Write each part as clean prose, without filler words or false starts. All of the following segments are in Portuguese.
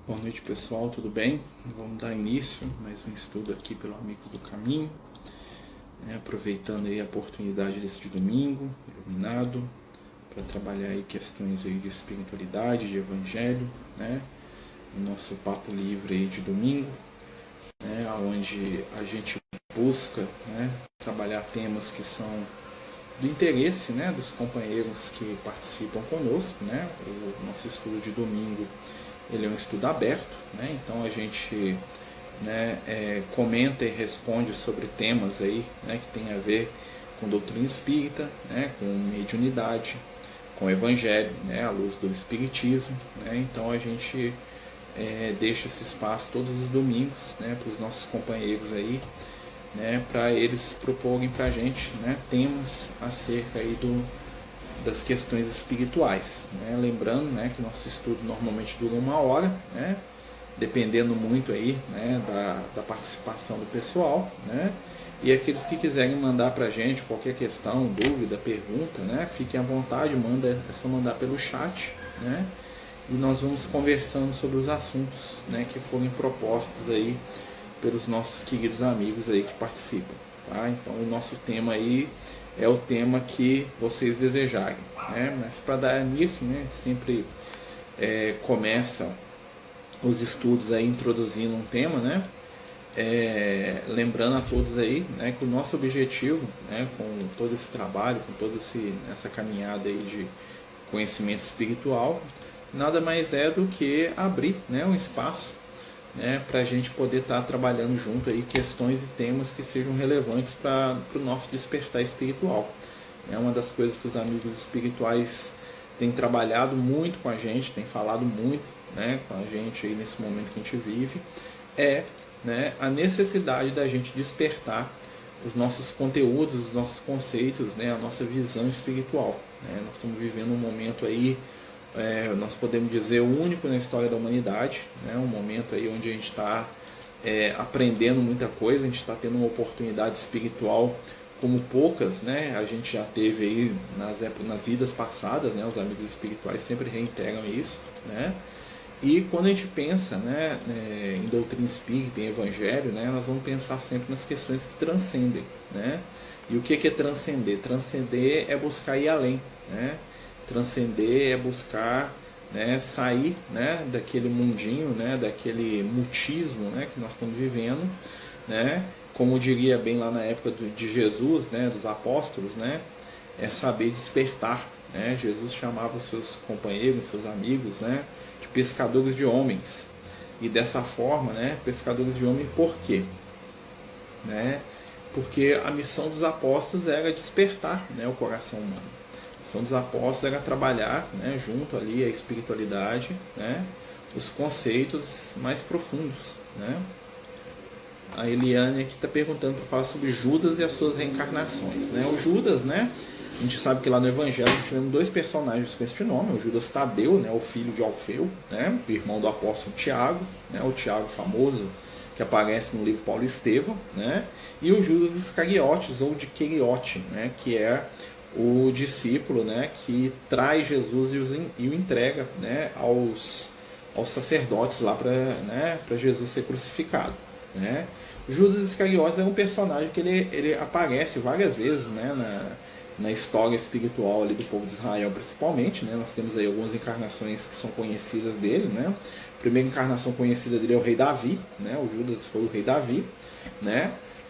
Boa noite, pessoal, tudo bem? Vamos dar início a mais um estudo aqui pelo Amigos do Caminho, aproveitando aí a oportunidade desse domingo, iluminado, para trabalhar aí questões aí de espiritualidade, de evangelho, o nosso papo livre aí de domingo, onde a gente busca, trabalhar temas que são do interesse, dos companheiros que participam conosco, O nosso estudo de domingo ele é um estudo aberto, então a gente comenta e responde sobre temas aí, que tem a ver com doutrina espírita, com mediunidade, com o evangelho, à luz do espiritismo, então a gente deixa esse espaço todos os domingos, para os nossos companheiros aí, para eles proporem para a gente temas acerca aí das questões espirituais, lembrando que o nosso estudo normalmente dura 1 hora, dependendo muito aí da participação do pessoal, e aqueles que quiserem mandar para a gente qualquer questão, dúvida, pergunta, fiquem à vontade, é só mandar pelo chat, e nós vamos conversando sobre os assuntos que forem propostos aí pelos nossos queridos amigos aí que participam, tá? Então o nosso tema aí é o tema que vocês desejarem, mas para dar início, a gente sempre começa os estudos aí introduzindo um tema, lembrando a todos aí que o nosso objetivo, com todo esse trabalho, com toda essa caminhada aí de conhecimento espiritual, nada mais é do que abrir um espaço para a gente poder estar trabalhando junto aí questões e temas que sejam relevantes para o nosso despertar espiritual. Uma das coisas que os amigos espirituais têm trabalhado muito com a gente, têm falado muito com a gente aí nesse momento que a gente vive, a necessidade da gente despertar os nossos conteúdos, os nossos conceitos, a nossa visão espiritual. Nós estamos vivendo um momento aí, nós podemos dizer, único na história da humanidade, um momento aí onde a gente está aprendendo muita coisa, a gente está tendo uma oportunidade espiritual como poucas, a gente já teve aí nas vidas passadas, os amigos espirituais sempre reiteram isso, e quando a gente pensa em doutrina espírita, em evangelho, nós vamos pensar sempre nas questões que transcendem, e o que é transcender? Transcender é buscar ir além, transcender é buscar sair daquele mundinho, daquele mutismo que nós estamos vivendo, como diria bem lá na época de Jesus, dos apóstolos, é saber despertar. Jesus chamava os seus companheiros, seus amigos, de pescadores de homens, e dessa forma, pescadores de homens, por quê? Porque a missão dos apóstolos era despertar o coração humano. A missão dos apóstolos era trabalhar junto ali à espiritualidade, os conceitos mais profundos. A Eliane aqui está perguntando para falar sobre Judas e as suas reencarnações. O Judas, a gente sabe que lá no Evangelho nós tivemos 2 personagens com este nome, o Judas Tadeu, o filho de Alfeu, o irmão do apóstolo Tiago, o Tiago famoso, que aparece no livro Paulo e Estevão, e o Judas Iscariotes, ou de Queriote, que é o discípulo que traz Jesus e o entrega aos sacerdotes lá para Jesus ser crucificado. Judas Iscariotes é um personagem que ele aparece várias vezes na história espiritual ali do povo de Israel, principalmente. Nós temos aí algumas encarnações que são conhecidas dele. A primeira encarnação conhecida dele é o rei Davi, o Judas foi o rei Davi.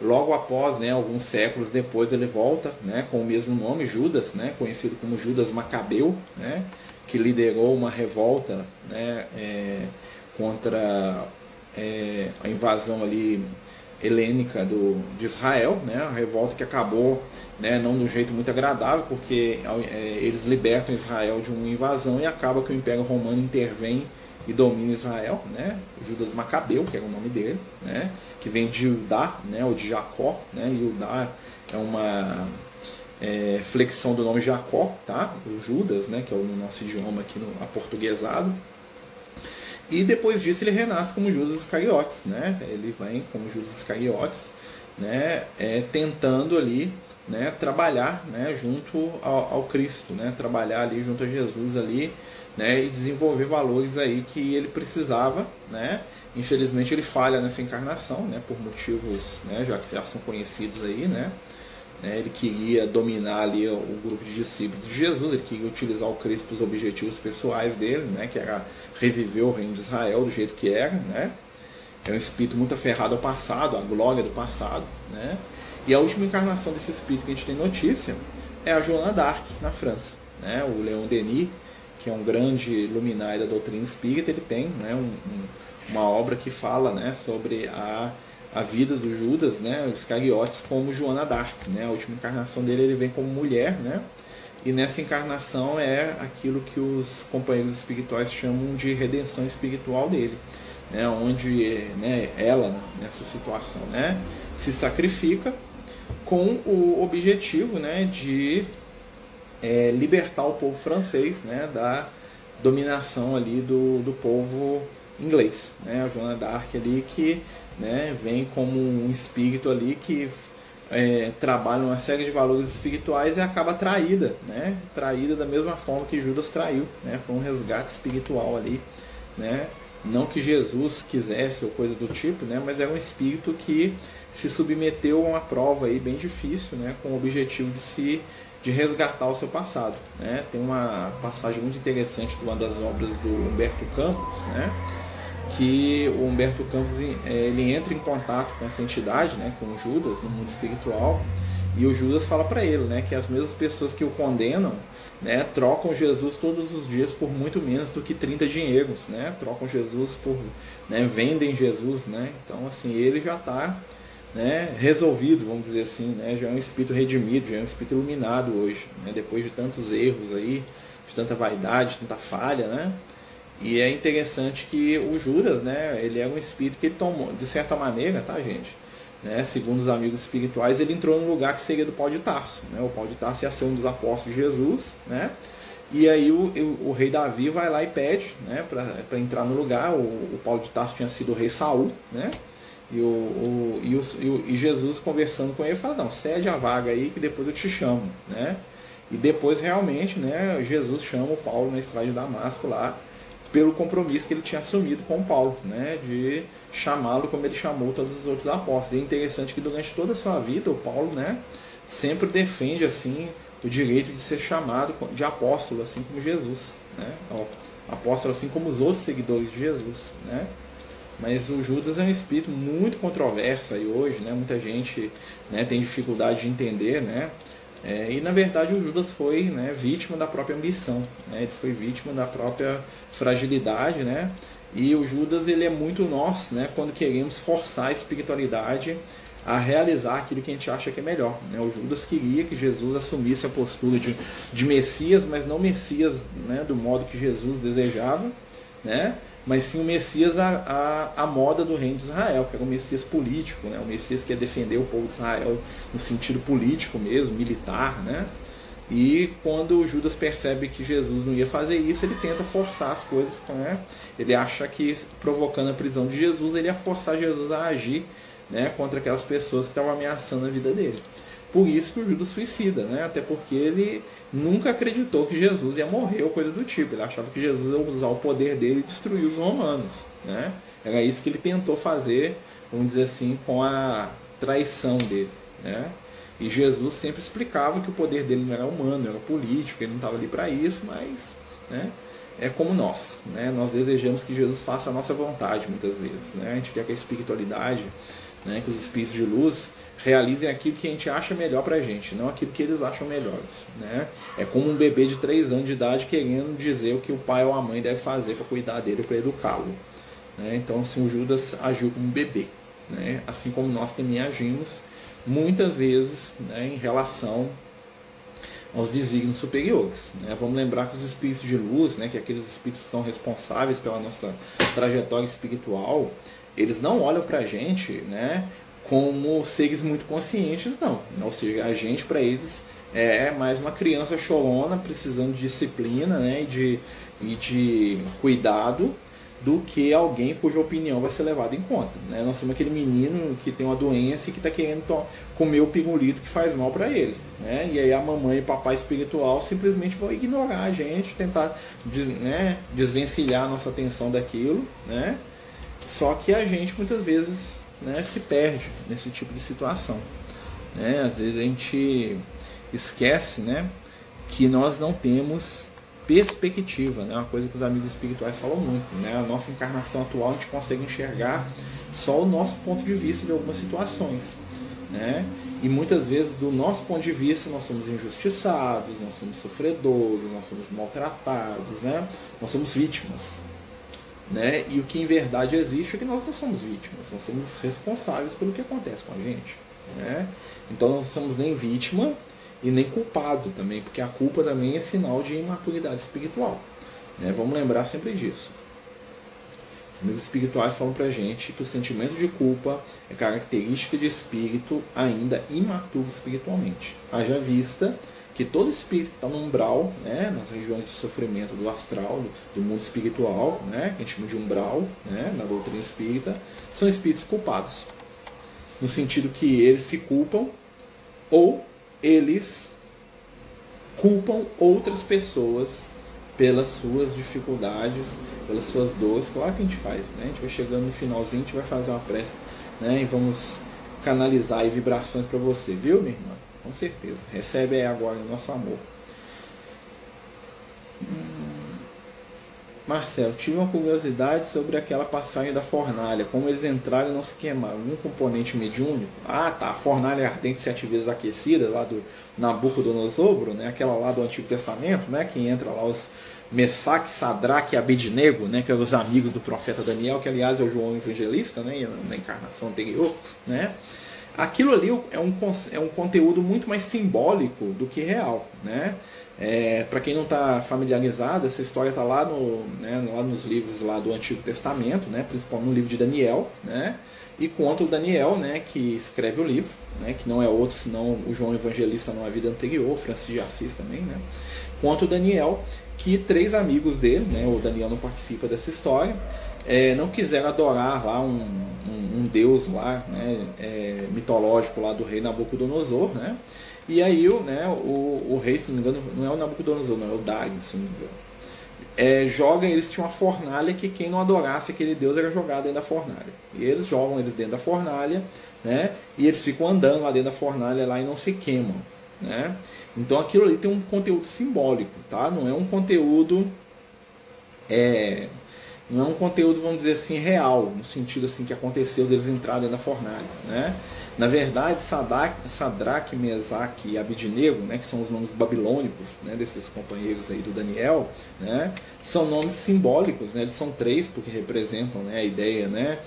Logo após, alguns séculos depois, ele volta com o mesmo nome, Judas, conhecido como Judas Macabeu, que liderou uma revolta contra a invasão ali helênica de Israel, a revolta que acabou não de um jeito muito agradável, porque eles libertam Israel de uma invasão e acaba que o Império Romano intervém e domina Israel, Judas Macabeu, que era o nome dele, que vem de Judá, ou de Jacó, Judá é uma flexão do nome Jacó, tá? O Judas, que é no nosso idioma aqui aportuguesado. E depois disso ele renasce como Judas Iscariotes, ele vem como Judas Iscariotes, tentando ali né, trabalhar, né, junto ao Cristo, né, trabalhar ali junto a Jesus ali, né, e desenvolver valores aí que ele precisava, né. Infelizmente ele falha nessa encarnação, né, por motivos, né, já que já são conhecidos aí, né. Ele queria dominar ali o grupo de discípulos de Jesus, ele queria utilizar o Cristo para os objetivos pessoais dele, né, que era reviver o reino de Israel do jeito que era, né. É um espírito muito aferrado ao passado, à glória do passado, né. E a última encarnação desse espírito que a gente tem notícia é a Joana d'Arc, na França, né. O Leon Denis, que é um grande luminário da doutrina espírita, ele tem, né, uma obra que fala, né, sobre a vida do Judas, né, os Iscariotes, como Joana d'Arc, né. A última encarnação dele, ele vem como mulher, né, e nessa encarnação é aquilo que os companheiros espirituais chamam de redenção espiritual dele, né, onde, né, ela, nessa situação, né, se sacrifica com o objetivo, né, de libertar o povo francês, né, da dominação ali do povo inglês, né? A Joana d'Arc ali que, né, vem como um espírito ali que trabalha uma série de valores espirituais e acaba traída, né? Traída da mesma forma que Judas traiu, né? Foi um resgate espiritual ali, né? Não que Jesus quisesse ou coisa do tipo, né? Mas era um espírito que se submeteu a uma prova aí bem difícil, né? Com o objetivo de resgatar o seu passado, né? Tem uma passagem muito interessante de uma das obras do Humberto Campos, né? Que o Humberto Campos ele entra em contato com essa entidade, né? Com o Judas no mundo espiritual, e o Judas fala para ele, né? Que as mesmas pessoas que o condenam, né? Trocam Jesus todos os dias por muito menos do que 30 dinheiros, né? Trocam Jesus por, né? Vendem Jesus, né? Então assim, ele já está, né, resolvido, vamos dizer assim, né, já é um espírito redimido, já é um espírito iluminado hoje, né, depois de tantos erros aí, de tanta vaidade, tanta falha, né, e é interessante que o Judas, né, ele é um espírito que ele tomou, de certa maneira, tá, gente, né, segundo os amigos espirituais, ele entrou num lugar que seria do Paulo de Tarso, né, o Paulo de Tarso ia ser um dos apóstolos de Jesus, né, e aí o rei Davi vai lá e pede, né, para entrar no lugar. O Paulo de Tarso tinha sido o rei Saul, né, e Jesus conversando com ele fala, não, cede a vaga aí que depois eu te chamo, né? E depois realmente, né, Jesus chama o Paulo na estrada de Damasco lá, pelo compromisso que ele tinha assumido com o Paulo, né, de chamá-lo como ele chamou todos os outros apóstolos. E é interessante que durante toda a sua vida o Paulo, né, sempre defende assim o direito de ser chamado de apóstolo, assim como Jesus, né? Apóstolo assim como os outros seguidores de Jesus, né? Mas o Judas é um espírito muito controverso aí hoje, né? Muita gente, né, tem dificuldade de entender, né? E na verdade o Judas foi, né, vítima da própria ambição, né? Ele foi vítima da própria fragilidade, né? E o Judas, ele é muito nós, né, quando queremos forçar a espiritualidade a realizar aquilo que a gente acha que é melhor, né? O Judas queria que Jesus assumisse a postura de Messias, mas não Messias, né, do modo que Jesus desejava, né? Mas sim o Messias à moda do reino de Israel, que era o Messias político, né? O Messias que ia defender o povo de Israel no sentido político mesmo, militar, né? E quando o Judas percebe que Jesus não ia fazer isso, ele tenta forçar as coisas, né? Ele acha que provocando a prisão de Jesus, ele ia forçar Jesus a agir, né, contra aquelas pessoas que estavam ameaçando a vida dele. Por isso que o Judas suicida, né? Até porque ele nunca acreditou que Jesus ia morrer ou coisa do tipo. Ele achava que Jesus ia usar o poder dele e destruir os romanos, né? Era isso que ele tentou fazer, vamos dizer assim, com a traição dele, né? E Jesus sempre explicava que o poder dele não era humano, era político, ele não estava ali para isso, mas, né, é como nós, né? Nós desejamos que Jesus faça a nossa vontade muitas vezes, né? A gente quer que a espiritualidade, né, que os espíritos de luz realizem aquilo que a gente acha melhor pra gente, não aquilo que eles acham melhores, né? É como um bebê de 3 anos de idade querendo dizer o que o pai ou a mãe deve fazer para cuidar dele, para educá-lo, né? Então, assim, o Judas agiu como um bebê, né? Assim como nós também agimos muitas vezes, né, em relação aos desígnios superiores, né? Vamos lembrar que os espíritos de luz, né, que aqueles espíritos que são responsáveis pela nossa trajetória espiritual, eles não olham pra gente, né, como seres muito conscientes, não. Ou seja, a gente, para eles, é mais uma criança chorona, precisando de disciplina, né, e de cuidado, do que alguém cuja opinião vai ser levada em conta, né? Nós temos aquele menino que tem uma doença e que está querendo comer o pirulito que faz mal para ele, né? E aí a mamãe e papai espiritual simplesmente vão ignorar a gente, tentar, né, desvencilhar a nossa atenção daquilo, né? Só que a gente muitas vezes, né, se perde nesse tipo de situação, né? Às vezes a gente esquece, né, que nós não temos perspectiva, né? Uma coisa que os amigos espirituais falam muito, né? A nossa encarnação atual a gente consegue enxergar só o nosso ponto de vista de algumas situações, né? E muitas vezes do nosso ponto de vista nós somos injustiçados, nós somos sofredores, nós somos maltratados, né? Nós somos vítimas, né? E o que em verdade existe é que nós não somos vítimas, nós somos responsáveis pelo que acontece com a gente, né? Então nós não somos nem vítima e nem culpado também, porque a culpa também é sinal de imaturidade espiritual, né? Vamos lembrar sempre disso. Os amigos espirituais falam pra gente que o sentimento de culpa é característica de espírito ainda imaturo espiritualmente. Haja vista que todo espírito que está no umbral, né, nas regiões de sofrimento do astral, do mundo espiritual, né, que a gente chama de umbral, né, na doutrina espírita, são espíritos culpados. No sentido que eles se culpam ou eles culpam outras pessoas pelas suas dificuldades, pelas suas dores. Claro que a gente faz, né? A gente vai chegando no finalzinho, a gente vai fazer uma prece, né? E vamos canalizar aí vibrações para você, viu, minha irmã? Com certeza. Recebe aí agora o nosso amor. Marcelo, tive uma curiosidade sobre aquela passagem da fornalha, como eles entraram e não se queimaram. Um componente mediúnico? Ah, tá, a fornalha ardente 7 vezes aquecida, lá do Nabucodonosor, né? Aquela lá do Antigo Testamento, né? Que entra lá os Mesaque, Sadraque e Abednego, né? Que eram os amigos do profeta Daniel, que aliás é o João Evangelista, né? Na encarnação anterior, né? Aquilo ali é um conteúdo muito mais simbólico do que real, né? Para quem não está familiarizado, essa história está lá, lá nos livros lá do Antigo Testamento, né? Principalmente no livro de Daniel, né? E conta o Daniel, né? Que escreve o livro, né? Que não é outro senão o João Evangelista numa vida anterior, Francisco de Assis também, né? Conta o Daniel que 3 amigos dele, né? O Daniel não participa dessa história, não quiseram adorar lá um deus lá, né, mitológico lá do rei Nabucodonosor, né? E aí o rei, se não me engano, não é o Nabucodonosor, não, é o Dário, se não me engano. Eles tinham uma fornalha que quem não adorasse aquele deus era jogado dentro da fornalha. E eles jogam eles dentro da fornalha, né? E eles ficam andando lá dentro da fornalha lá e não se queimam, né? Então aquilo ali tem um conteúdo simbólico, tá? Não é um conteúdo não é um conteúdo, vamos dizer assim, real, no sentido assim que aconteceu deles entrarem dentro da fornalha, né? Na verdade, Sadraque, Mesaque e Abednego, né, que são os nomes babilônicos, né, desses companheiros aí do Daniel, né, são nomes simbólicos, né? Eles são 3 porque representam, né, a ideia, né,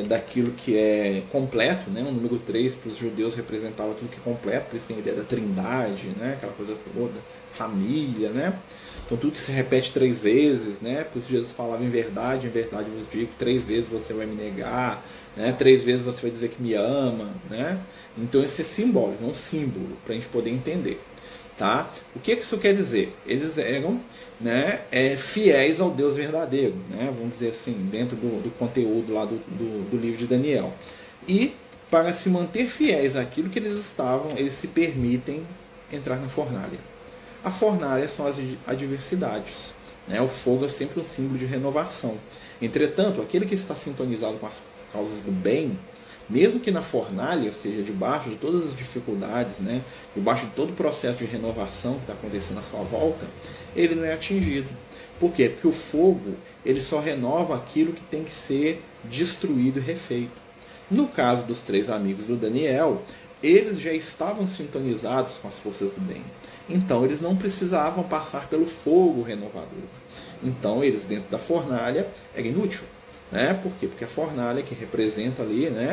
daquilo que é completo, né? O número 3 para os judeus representava tudo que é completo, porque eles têm a ideia da trindade, né? Aquela coisa toda, família, né? Então tudo que se repete 3 vezes, né? Por isso Jesus falava em verdade vos digo, 3 vezes você vai me negar, né? 3 vezes você vai dizer que me ama, né? Então esse é simbólico, é um símbolo para a gente poder entender, tá? O que isso quer dizer? Eles eram, né, fiéis ao Deus verdadeiro, né? Vamos dizer assim, dentro do conteúdo lá do livro de Daniel. E para se manter fiéis àquilo que eles estavam, eles se permitem entrar na fornalha. A fornalha são as adversidades, né? O fogo é sempre um símbolo de renovação. Entretanto, aquele que está sintonizado com as causas do bem, mesmo que na fornalha, ou seja, debaixo de todas as dificuldades, né? Debaixo de todo o processo de renovação que está acontecendo à sua volta, ele não é atingido. Por quê? Porque o fogo ele só renova aquilo que tem que ser destruído e refeito. No caso dos 3 amigos do Daniel, eles já estavam sintonizados com as forças do bem. Então eles não precisavam passar pelo fogo renovador. Então eles dentro da fornalha era inútil, né? Por quê? Porque a fornalha que representa ali, né?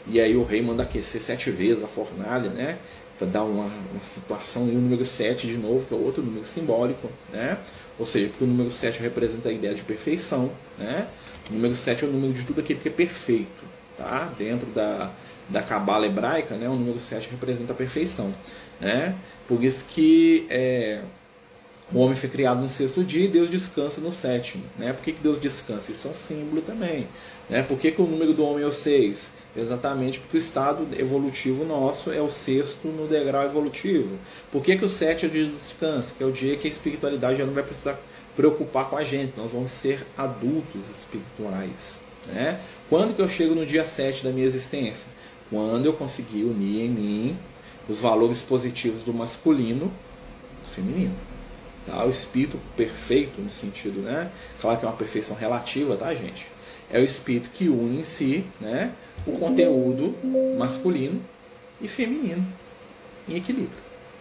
E aí o rei manda aquecer 7 vezes a fornalha, né? Para dar uma situação, e o número 7 de novo, que é outro número simbólico, né? Ou seja, porque o número 7 representa a ideia de perfeição, né? O número 7 é o número de tudo aquilo que é perfeito, tá? Dentro da cabala hebraica, né? O número 7 representa a perfeição, né? Por isso que O homem foi criado no sexto dia e Deus descansa no sétimo. Né? Por que Deus descansa? Isso é um símbolo também. Né? Por que o número do homem é o 6? Exatamente porque o estado evolutivo nosso é o sexto no degrau evolutivo. Por que o 7 é o dia do descanso? Que é o dia que a espiritualidade já não vai precisar preocupar com a gente. Nós vamos ser adultos espirituais. Né? Quando que eu chego no dia 7 da minha existência? Quando eu conseguir unir em mim os valores positivos do masculino e do feminino. Tá? O espírito perfeito, no sentido, né? Claro que é uma perfeição relativa, tá, gente? É o espírito que une em si, né, o conteúdo masculino e feminino em equilíbrio.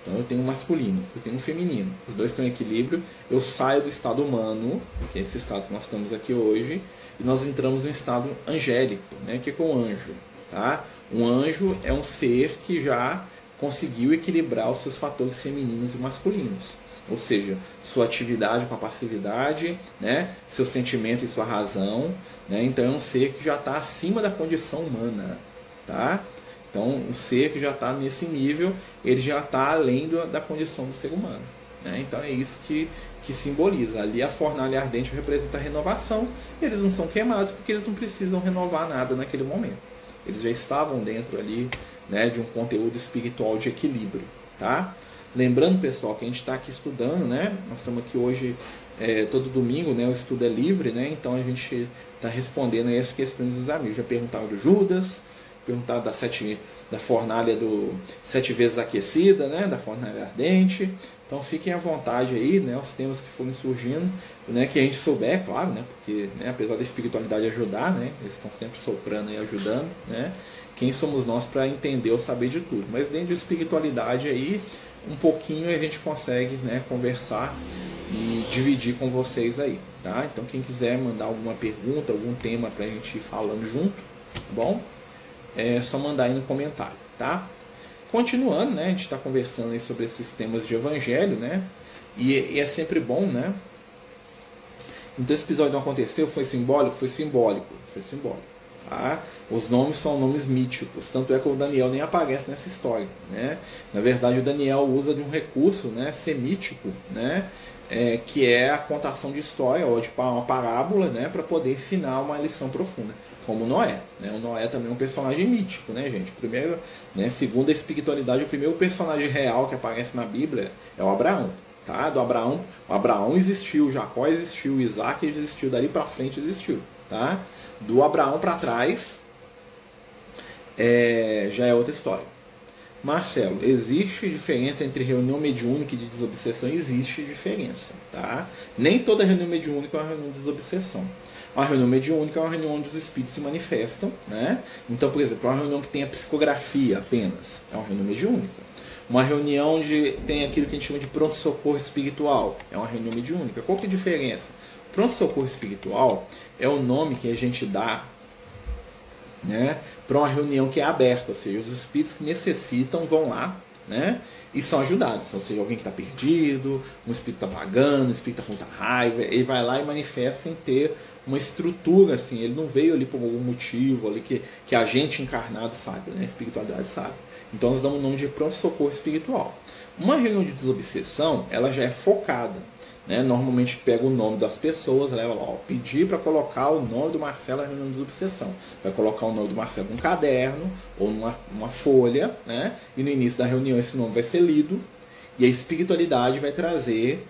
Então eu tenho um masculino, eu tenho um feminino. Os dois estão em equilíbrio. Eu saio do estado humano, que é esse estado que nós estamos aqui hoje, e nós entramos no estado angélico, né, que é com o anjo. Tá? Um anjo é um ser que já conseguiu equilibrar os seus fatores femininos e masculinos. Ou seja, sua atividade com a passividade, né? Seu sentimento e sua razão. Né? Então é um ser que já está acima da condição humana. Tá? Então um ser que já está nesse nível, ele já está além da condição do ser humano. Né? Então é isso que simboliza. Ali a fornalha ardente representa a renovação. Eles não são queimados porque eles não precisam renovar nada naquele momento. Eles já estavam dentro ali, né, de um conteúdo espiritual de equilíbrio. Tá? Lembrando, pessoal, que a gente está aqui estudando, né? Nós estamos aqui hoje, todo domingo, né? O estudo é livre, né? Então a gente está respondendo aí as questões dos amigos. Já perguntaram do Judas, perguntaram da fornalha do 7 vezes aquecida, né? Da fornalha ardente. Então fiquem à vontade aí, né? Os temas que forem surgindo, né? Que a gente souber, claro, né? Porque, né? Apesar da espiritualidade ajudar, né? Eles estão sempre soprando e ajudando, né? Quem somos nós para entender ou saber de tudo? Mas dentro da espiritualidade aí, um pouquinho a gente consegue, né, conversar e dividir com vocês aí, tá? Então quem quiser mandar alguma pergunta, algum tema pra gente ir falando junto, tá bom? É só mandar aí no comentário, tá? Continuando, né, a gente está conversando aí sobre esses temas de evangelho, né? E é sempre bom, né? Então esse episódio não aconteceu, foi simbólico? Foi simbólico, foi simbólico. Tá? Os nomes são nomes míticos, tanto é que o Daniel nem aparece nessa história, né? Na verdade o Daniel usa de um recurso, né, semítico, né, que é a contação de história ou de uma parábola, né, para poder ensinar uma lição profunda, como Noé, né? O Noé também é um personagem mítico, né, gente? Primeiro, né, segundo a espiritualidade, o primeiro personagem real que aparece na Bíblia é o Abraão. Tá? O Abraão existiu, o Jacó existiu, o Isaac existiu, dali para frente existiu. Tá? Do Abraão para trás já é outra história. Marcelo, existe diferença entre reunião mediúnica e de desobsessão? Existe diferença. Tá? Nem toda reunião mediúnica é uma reunião de desobsessão. A reunião mediúnica é uma reunião onde os espíritos se manifestam. Né? Então, por exemplo, uma reunião que tem a psicografia apenas é uma reunião mediúnica. Uma reunião onde tem aquilo que a gente chama de pronto-socorro espiritual é uma reunião mediúnica. Qual que é a diferença? Pronto-socorro espiritual é o nome que a gente dá, né, para uma reunião que é aberta, ou seja, os espíritos que necessitam vão lá, né, e são ajudados. Ou seja, alguém que está perdido, um espírito está vagando, um espírito está com muita raiva, ele vai lá e manifesta sem ter uma estrutura, assim, ele não veio ali por algum motivo ali que a gente encarnado sabe, né, a espiritualidade sabe. Então nós damos o nome de pronto-socorro espiritual. Uma reunião de desobsessão, ela já é focada. Né? Normalmente pega o nome das pessoas, leva lá, pedir para colocar o nome do Marcelo na reunião de desobsessão. Vai colocar o nome do Marcelo num caderno ou numa folha, né? E no início da reunião esse nome vai ser lido e a espiritualidade vai trazer,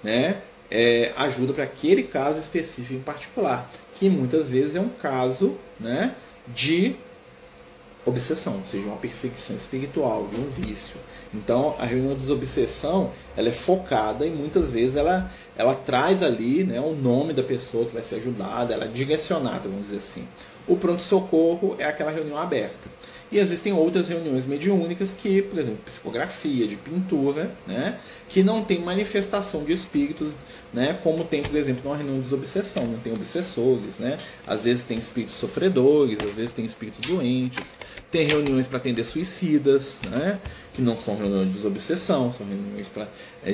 né, ajuda para aquele caso específico em particular, que muitas vezes é um caso, né, de obsessão, ou seja, uma perseguição espiritual, de um vício. Então, a reunião de desobsessão, ela é focada e muitas vezes ela traz ali, né, o nome da pessoa que vai ser ajudada, ela é direcionada, vamos dizer assim. O pronto-socorro é aquela reunião aberta. E existem outras reuniões mediúnicas que, por exemplo, psicografia, de pintura, né, que não tem manifestação de espíritos, né, como tem, por exemplo, numa reunião de desobsessão, não tem obsessores, né, às vezes tem espíritos sofredores, às vezes tem espíritos doentes, tem reuniões para atender suicidas, né, que não são reuniões de desobsessão, são reuniões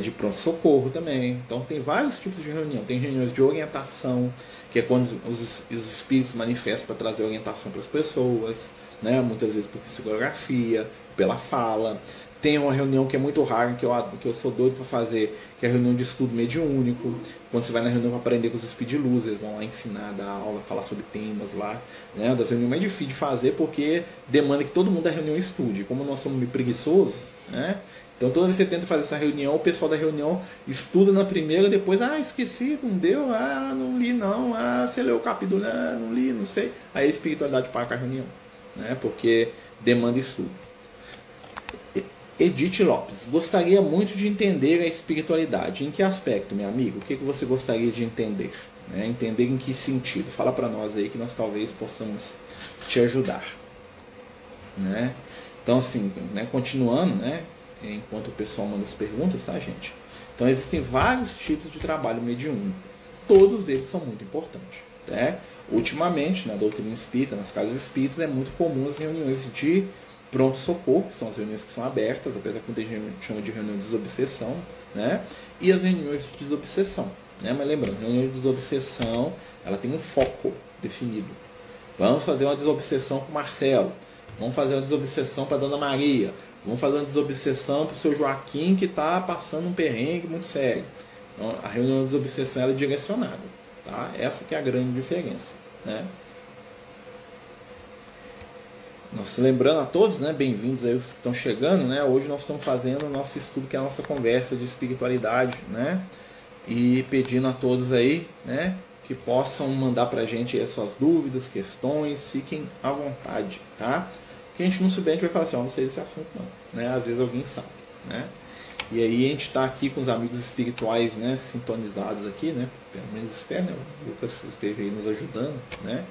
de pronto-socorro também. Então tem vários tipos de reunião, tem reuniões de orientação, que é quando os espíritos manifestam para trazer orientação para as pessoas, né, muitas vezes por psicografia, pela fala. Tem uma reunião que é muito rara, que eu sou doido para fazer, que é a reunião de estudo mediúnico. Quando você vai na reunião para aprender com os speed losers, vão lá ensinar, dar aula, falar sobre temas lá, né? Das reuniões mais difíceis de fazer, porque demanda que todo mundo da reunião estude. Como nós somos meio preguiçosos, né? Então toda vez que você tenta fazer essa reunião, o pessoal da reunião estuda na primeira, depois, esqueci, não deu, não li não, você leu o capítulo, não li, não sei. Aí a espiritualidade para com a reunião, né? Porque demanda estudo. Edith Lopes, gostaria muito de entender a espiritualidade. Em que aspecto, meu amigo? O que você gostaria de entender? Né? Entender em que sentido? Fala para nós aí que nós talvez possamos te ajudar. Né? Então, assim, né, continuando, né, enquanto o pessoal manda as perguntas, tá, gente? Então, existem vários tipos de trabalho mediúnico. Todos eles são muito importantes. Né? Ultimamente, na doutrina espírita, nas casas espíritas, é muito comum as reuniões de pronto-socorro, que são as reuniões que são abertas, apesar que muita gente chama de reunião de desobsessão, né? E as reuniões de desobsessão. Né? Mas lembrando, a reunião de desobsessão ela tem um foco definido. Vamos fazer uma desobsessão para o Marcelo, vamos fazer uma desobsessão para a Dona Maria, vamos fazer uma desobsessão para o seu Joaquim que está passando um perrengue muito sério. Então, a reunião de desobsessão ela é direcionada. Tá? Essa que é a grande diferença. Né? Nós lembrando a todos, né, bem-vindos aí os que estão chegando, né? Hoje nós estamos fazendo o nosso estudo, que é a nossa conversa de espiritualidade, né? E pedindo a todos aí, né, que possam mandar pra gente aí as suas dúvidas, questões, fiquem à vontade, tá? Porque a gente não souber, a gente vai falar assim, não sei desse assunto não, né? Às vezes alguém sabe, né? E aí a gente está aqui com os amigos espirituais, né, sintonizados aqui, né? Pelo menos espero, né? O Lucas esteve aí nos ajudando, né?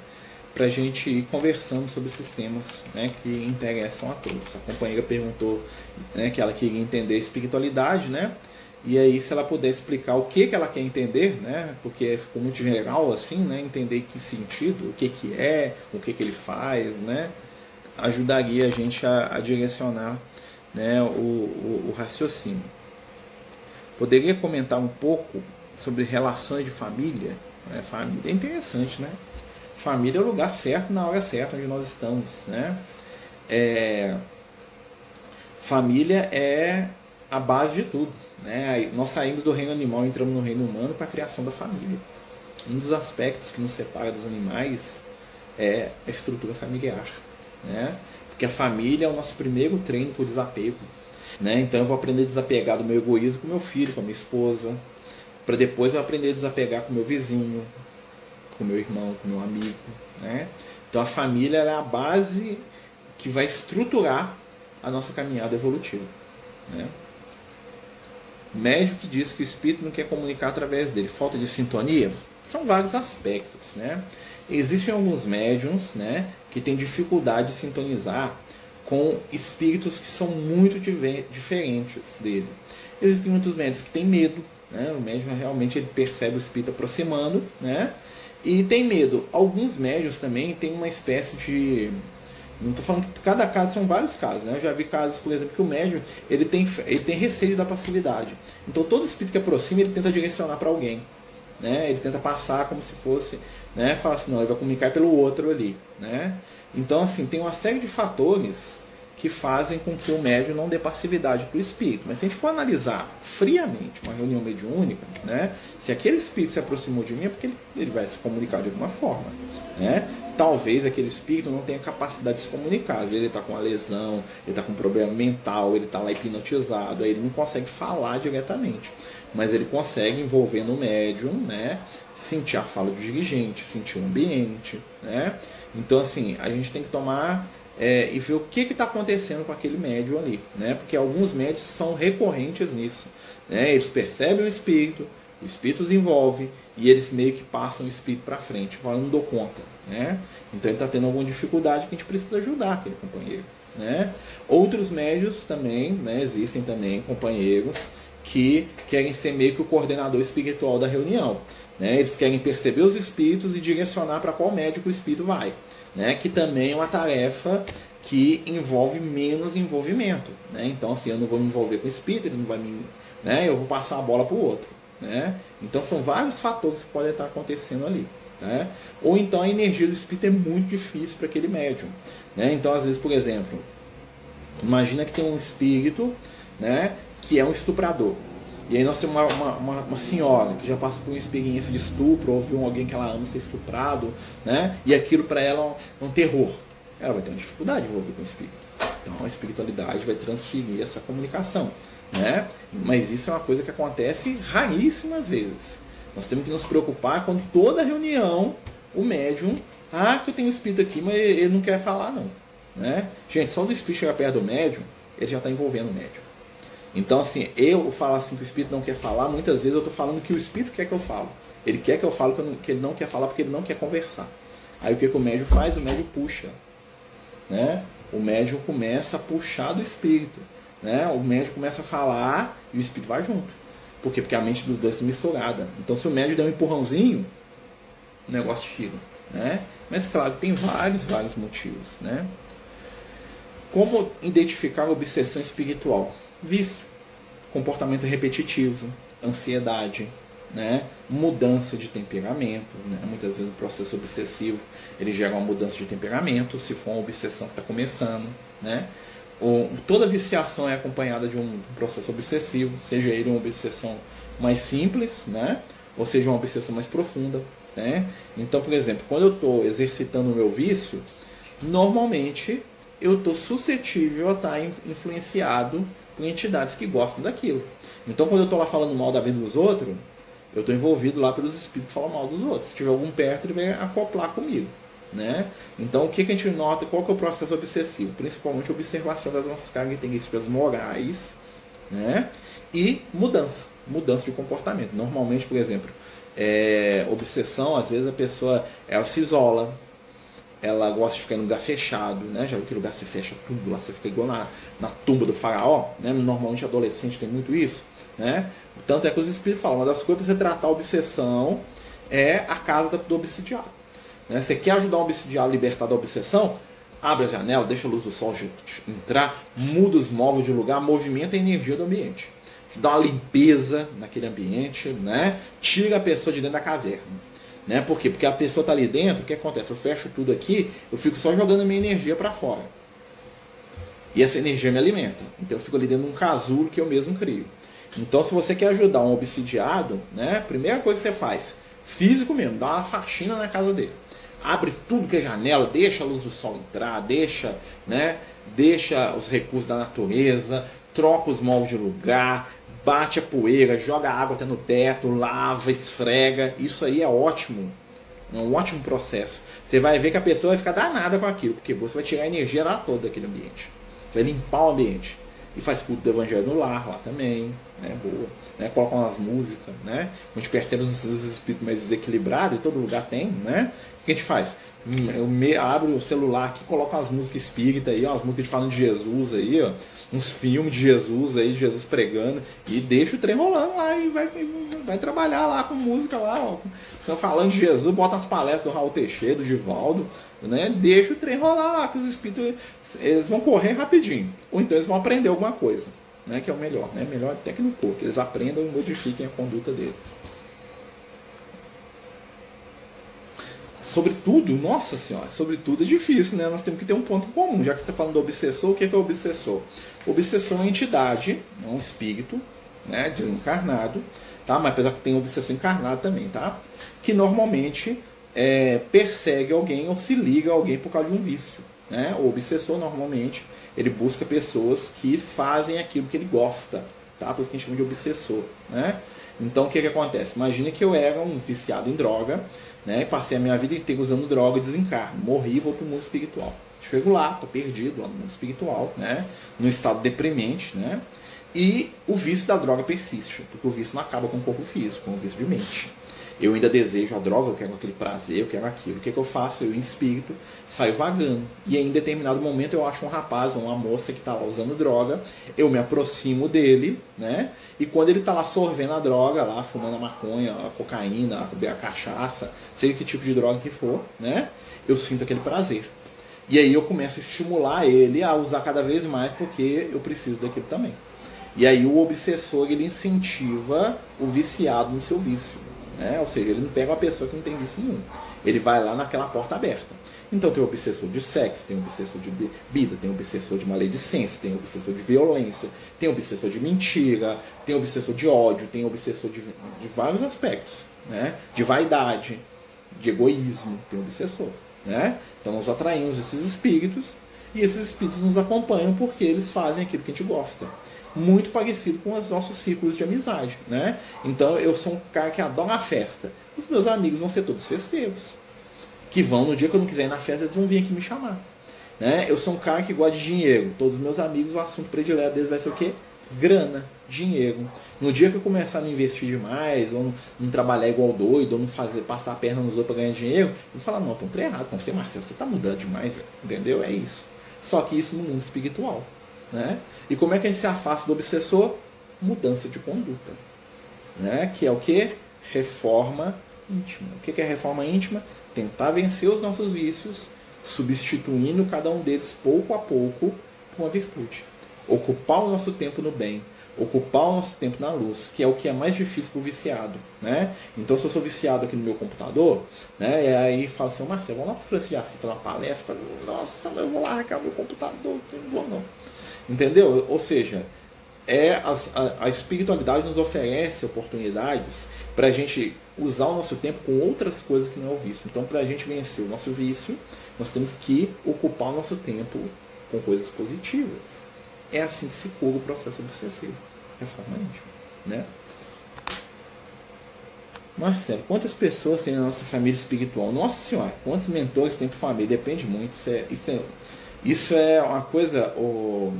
Para a gente ir conversando sobre esses temas, né, que interessam a todos. A companheira perguntou, né, que ela queria entender a espiritualidade, né, e aí se ela puder explicar o que ela quer entender, né, porque ficou muito geral assim, né, entender que sentido, o que é, o que ele faz, né, ajudaria a gente a direcionar, né, o raciocínio. Poderia comentar um pouco sobre relações de família? Família é interessante, né? Família é o lugar certo, na hora certa, onde nós estamos, né? Família é a base de tudo, né? Nós saímos do reino animal e entramos no reino humano para a criação da família. Um dos aspectos que nos separa dos animais é a estrutura familiar, né? Porque a família é o nosso primeiro treino por desapego, né? Então eu vou aprender a desapegar do meu egoísmo com meu filho, com a minha esposa, para depois eu aprender a desapegar com meu vizinho, com meu irmão, com meu amigo, né? Então a família é a base que vai estruturar a nossa caminhada evolutiva, né? O médium que diz que o espírito não quer comunicar através dele, falta de sintonia, são vários aspectos, né? Existem alguns médiums, né, que têm dificuldade de sintonizar com espíritos que são muito diferentes dele. Existem muitos médiums que têm medo, né? O médium realmente ele percebe o espírito aproximando, né? E tem medo. Alguns médios também têm uma espécie de... Não estou falando que cada caso, são vários casos, né? Eu já vi casos, por exemplo, que o médium ele tem receio da passividade. Então todo espírito que aproxima, ele tenta direcionar para alguém, né? Ele tenta passar como se fosse, né? Fala assim, não, ele vai comunicar pelo outro ali, né? Então, assim, tem uma série de fatores que fazem com que o médium não dê passividade para o espírito. Mas se a gente for analisar friamente uma reunião mediúnica, né, se aquele espírito se aproximou de mim é porque ele vai se comunicar de alguma forma, né? Talvez aquele espírito não tenha capacidade de se comunicar. Às vezes ele está com uma lesão, ele está com um problema mental, ele está lá hipnotizado, aí ele não consegue falar diretamente. Mas ele consegue envolver no médium, né, sentir a fala do dirigente, sentir o ambiente, né? Então, assim, a gente tem que tomar... e ver o que está acontecendo com aquele médium ali, né? Porque alguns médios são recorrentes nisso, né? Eles percebem o espírito os envolve e eles meio que passam o espírito para frente, falando, não dou conta, né? Então ele está tendo alguma dificuldade que a gente precisa ajudar aquele companheiro, né? Outros médios também, né? Existem também companheiros que querem ser meio que o coordenador espiritual da reunião, né? Eles querem perceber os espíritos e direcionar para qual médico o espírito vai, né? Que também é uma tarefa que envolve menos envolvimento, né? Então, assim, eu não vou me envolver com o espírito, ele não vai me, né? Eu vou passar a bola para o outro, né? Então, são vários fatores que podem estar acontecendo ali, né? Ou então a energia do espírito é muito difícil para aquele médium, né? Então, às vezes, por exemplo, Imagina que tem um espírito, né, que é um estuprador. E aí nós temos uma senhora que já passou por uma experiência de estupro, ou viu alguém que ela ama ser estuprado, né, e aquilo para ela é um terror. Ela vai ter uma dificuldade de envolver com o espírito. Então a espiritualidade vai transferir essa comunicação, né? Mas isso é uma coisa que acontece raríssimas vezes. Nós temos que nos preocupar quando toda reunião o médium, que eu tenho um espírito aqui, mas ele não quer falar não, né? Gente, só do espírito chegar perto do médium, ele já está envolvendo o médium. Então assim, eu falar assim que o espírito não quer falar, muitas vezes eu estou falando que o espírito quer que eu falo. Ele quer que eu fale que ele não quer falar porque ele não quer conversar. Aí o que o médium faz? O médium puxa, né? O médium começa a puxar do espírito, né? O médium começa a falar e o espírito vai junto. Por quê? Porque a mente dos dois está misturada. Então se o médium der um empurrãozinho, o negócio tira, né? Mas claro, tem vários motivos, né? Como identificar a obsessão espiritual? Vício, comportamento repetitivo, ansiedade, né? Mudança de temperamento, né? Muitas vezes o processo obsessivo ele gera uma mudança de temperamento, se for uma obsessão que está começando, né? Toda viciação é acompanhada de um processo obsessivo, seja ele uma obsessão mais simples, né? Ou seja uma obsessão mais profunda, né? Então, por exemplo, quando eu estou exercitando o meu vício, normalmente eu estou suscetível a estar influenciado por entidades que gostam daquilo. Então, quando eu estou lá falando mal da vida dos outros, eu estou envolvido lá pelos espíritos que falam mal dos outros. Se tiver algum perto, ele vai acoplar comigo, né? Então, o que a gente nota? Qual que é o processo obsessivo? Principalmente a observação das nossas características morais, né? E mudança de comportamento. Normalmente, por exemplo, obsessão, às vezes a pessoa ela se isola, ela gosta de ficar em lugar fechado, né? Já viu que lugar se fecha tudo lá, você fica igual na tumba do faraó, né? Normalmente adolescente tem muito isso, né? Tanto é que os espíritos falam, uma das coisas para você tratar a obsessão é a casa do obsidiado, né? Você quer ajudar o obsidiado a libertar da obsessão? Abre a janela, deixa a luz do sol entrar, muda os móveis de lugar, movimenta a energia do ambiente, dá uma limpeza naquele ambiente, né? Tira a pessoa de dentro da caverna. Né? Por quê? Porque a pessoa está ali dentro, o que acontece? Eu fecho tudo aqui, eu fico só jogando a minha energia para fora. E essa energia me alimenta. Então eu fico ali dentro de um casulo que eu mesmo crio. Então se você quer ajudar um obsidiado, né, a primeira coisa que você faz, físico mesmo, dá uma faxina na casa dele. Abre tudo que é janela, deixa a luz do sol entrar, deixa os recursos da natureza, troca os móveis de lugar, bate a poeira, joga água até no teto, lava, esfrega. Isso aí é ótimo. É um ótimo processo. Você vai ver que a pessoa vai ficar danada com aquilo, porque você vai tirar a energia lá toda daquele ambiente. Você vai limpar o ambiente. E faz culto do evangelho no lar lá também, né? Boa. Né? Coloca umas músicas, né? A gente percebe os espíritos mais desequilibrados, em todo lugar tem, né? O que a gente faz? Eu abro o celular aqui, coloco umas músicas espíritas aí, umas músicas falando de Jesus aí, ó, uns filmes de Jesus aí, de Jesus pregando, e deixa o trem rolando lá e vai trabalhar lá com música lá, ó, falando de Jesus, bota as palestras do Raul Teixeira, do Divaldo, né? Deixa o trem rolar lá, que os espíritos eles vão correr rapidinho, ou então eles vão aprender alguma coisa, né? Que é o melhor, né? Melhor até que no corpo, que eles aprendam e modifiquem a conduta dele. Sobretudo, nossa senhora, sobretudo é difícil, né? Nós temos que ter um ponto comum. Já que você está falando do obsessor, o que é o obsessor? O obsessor é uma entidade, é um espírito, né, desencarnado, tá? Mas apesar que tem obsessor encarnado também, tá? Que normalmente persegue alguém ou se liga a alguém por causa de um vício, né? O obsessor normalmente ele busca pessoas que fazem aquilo que ele gosta, tá? Por isso que a gente chama de obsessor, né? Então o que acontece? Imagina que eu era um viciado em droga, né? Passei a minha vida inteira usando droga e desencarno. Morri e vou para o mundo espiritual. Chego lá, estou perdido lá no mundo espiritual, né? Num estado deprimente, né? E o vício da droga persiste, porque o vício não acaba com o corpo físico, com o vício de mente. Eu ainda desejo a droga, eu quero aquele prazer, eu quero aquilo. O que eu faço? Eu, em espírito, saio vagando. E aí, em determinado momento, eu acho um rapaz ou uma moça que está lá usando droga, eu me aproximo dele, né? E quando ele está lá sorvendo a droga, lá fumando a maconha, a cocaína, a cachaça, seja que tipo de droga que for, né? Eu sinto aquele prazer. E aí eu começo a estimular ele a usar cada vez mais, porque eu preciso daquilo também. E aí o obsessor, ele incentiva o viciado no seu vício. Né? Ou seja, ele não pega uma pessoa que não tem vício nenhum. Ele vai lá naquela porta aberta. Então tem o obsessor de sexo, tem o obsessor de bebida, tem o obsessor de maledicência, tem o obsessor de violência, tem o obsessor de mentira, tem o obsessor de ódio, tem o obsessor de vários aspectos, né? De vaidade, de egoísmo, tem o obsessor, né? Então nós atraímos esses espíritos e esses espíritos nos acompanham porque eles fazem aquilo que a gente gosta. Muito parecido com os nossos círculos de amizade, né? Então eu sou um cara que adora a festa. Os meus amigos vão ser todos festeiros. Que vão, no dia que eu não quiser ir na festa, eles vão vir aqui me chamar. Né? Eu sou um cara que gosta de dinheiro. Todos os meus amigos, o assunto predileto deles vai ser o quê? Grana, dinheiro. No dia que eu começar a não investir demais, ou não trabalhar igual doido, ou não passar a perna nos outros para ganhar dinheiro, eu vou falar, não, estão errado com você, Marcelo, você está mudando demais, entendeu? É isso. Só que isso no mundo espiritual. Né? E como é que a gente se afasta do obsessor? Mudança de conduta. Né? Que é o quê? Reforma íntima. O que é reforma íntima? Tentar vencer os nossos vícios, substituindo cada um deles pouco a pouco por uma virtude. Ocupar o nosso tempo no bem, ocupar o nosso tempo na luz, que é o que é mais difícil para o viciado. Né? Então, se eu sou viciado aqui no meu computador, né, e aí fala assim, Marcelo, vamos lá para o Francisco de Assis fazer uma palestra, nossa, eu vou largar meu computador, não vou não. Entendeu? Ou seja, a espiritualidade nos oferece oportunidades para a gente usar o nosso tempo com outras coisas que não é o vício. Então, para a gente vencer o nosso vício, nós temos que ocupar o nosso tempo com coisas positivas. É assim que se cura o processo obsessivo. Reforma íntima. Né? Marcelo, quantas pessoas tem na nossa família espiritual? Nossa Senhora, quantos mentores tem por família? Depende muito. Isso é uma coisa, o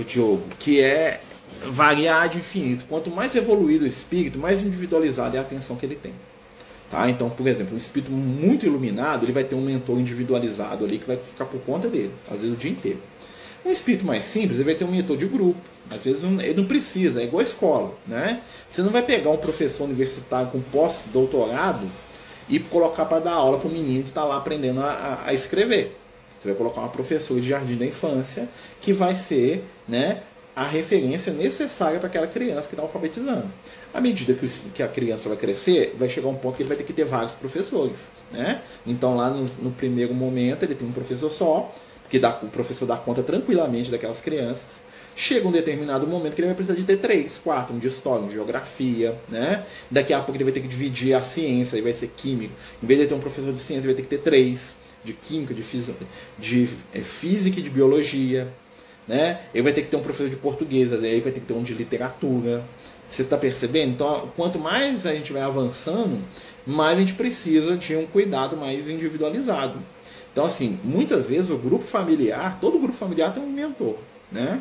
Diogo, que é variar de infinito. Quanto mais evoluído o espírito, mais individualizada é a atenção que ele tem. Tá? Então, por exemplo, um espírito muito iluminado, ele vai ter um mentor individualizado ali que vai ficar por conta dele, às vezes o dia inteiro. Um espírito mais simples, ele vai ter um mentor de grupo. Às vezes ele não precisa, é igual a escola. Né? Você não vai pegar um professor universitário com pós-doutorado e colocar para dar aula para o menino que está lá aprendendo a escrever. Você vai colocar uma professora de jardim da infância que vai ser, né, a referência necessária para aquela criança que está alfabetizando. À medida que a criança vai crescer, vai chegar um ponto que ele vai ter que ter vários professores. Né? Então lá no primeiro momento ele tem um professor só, porque o professor dá conta tranquilamente daquelas crianças. Chega um determinado momento que ele vai precisar de ter 3, 4, um de história, um de geografia, né? Daqui a pouco ele vai ter que dividir a ciência, aí vai ser químico. Em vez de ter um professor de ciência, ele vai ter que ter 3, de química, de física e de biologia, né? Ele vai ter que ter um professor de português, aí vai ter que ter um de literatura. Você está percebendo? Então, quanto mais a gente vai avançando, mais a gente precisa de um cuidado mais individualizado. Então, assim, muitas vezes o grupo familiar, todo grupo familiar tem um mentor, né?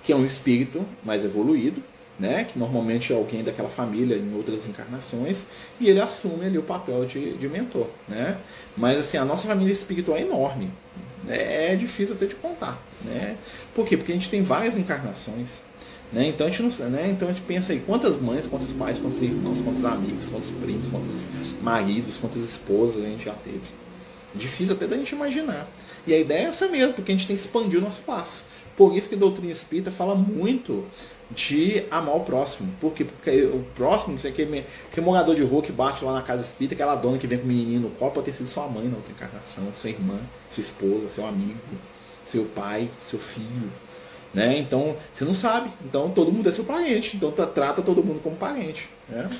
Que é um espírito mais evoluído, né? Que normalmente é alguém daquela família em outras encarnações, e ele assume ali o papel de mentor, né? Mas assim, a nossa família espiritual é enorme, né? É difícil até de contar, né? Por quê? Porque a gente tem várias encarnações, né? Então a gente não, né? Então a gente pensa aí quantas mães, quantos pais, quantos irmãos, quantos amigos, quantos primos, quantos maridos, quantas esposas a gente já teve. Difícil até da gente imaginar. E a ideia é essa mesmo, porque a gente tem que expandir o nosso passo. Por isso que a doutrina espírita fala muito de amar o próximo. Por quê? Porque o próximo, isso aqui é morador de rua que bate lá na casa espírita, aquela dona que vem com o menininho no colo, pode ter sido sua mãe na outra encarnação, sua irmã, sua esposa, seu amigo, seu pai, seu filho. Né? Então, você não sabe. Então, todo mundo é seu parente. Então, trata todo mundo como parente. Né?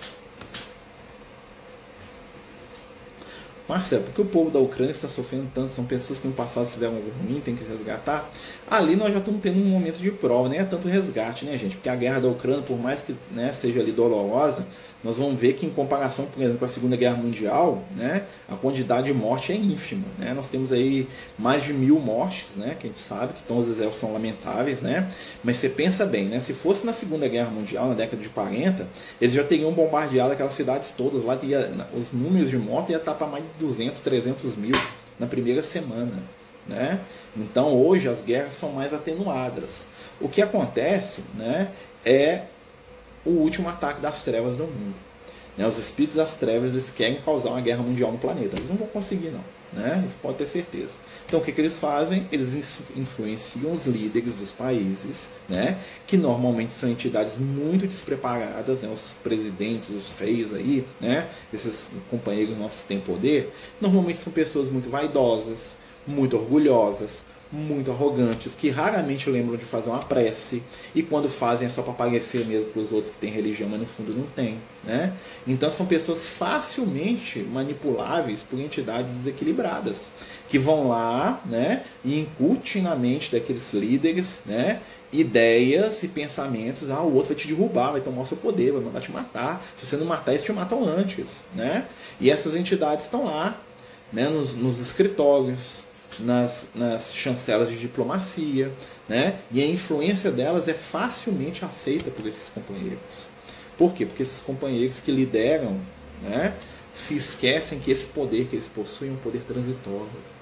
Marcelo, porque o povo da Ucrânia está sofrendo tanto? São pessoas que no passado fizeram algo ruim, tem que resgatar? Ali nós já estamos tendo um momento de prova, nem é tanto resgate, né, gente? Porque a guerra da Ucrânia, por mais que, né, seja ali dolorosa, nós vamos ver que em comparação, por exemplo, com a Segunda Guerra Mundial, né, a quantidade de morte é ínfima. Né? Nós temos aí mais de 1000 mortes, né, que a gente sabe que todas elas são lamentáveis, né? Mas você pensa bem, né? Se fosse na Segunda Guerra Mundial, na década de 40, eles já teriam bombardeado aquelas cidades todas, lá os números de mortes iam estar para mais de 200, 300 mil na primeira semana. Né? Então hoje as guerras são mais atenuadas. O que acontece, né, é o último ataque das trevas no mundo. Né? Os espíritos das trevas, eles querem causar uma guerra mundial no planeta. Eles não vão conseguir, não. Né? Isso pode ter certeza. Então o que eles fazem? Eles influenciam os líderes dos países, né? Que normalmente são entidades muito despreparadas, né? Os presidentes, os reis aí, né? Esses companheiros nossos que têm poder, normalmente são pessoas muito vaidosas, muito orgulhosas, muito arrogantes, que raramente lembram de fazer uma prece, e quando fazem é só para aparecer mesmo para os outros que têm religião, mas no fundo não tem, né? Então são pessoas facilmente manipuláveis por entidades desequilibradas, que vão lá, né, e incutem na mente daqueles líderes, né, ideias e pensamentos. O outro vai te derrubar, vai tomar o seu poder, vai mandar te matar, se você não matar, eles te matam antes, né? E essas entidades estão lá, né, nos escritórios, nas chancelas de diplomacia, né? E a influência delas é facilmente aceita por esses companheiros. Por quê? Porque esses companheiros que lideram, né, se esquecem que esse poder que eles possuem é um poder transitório.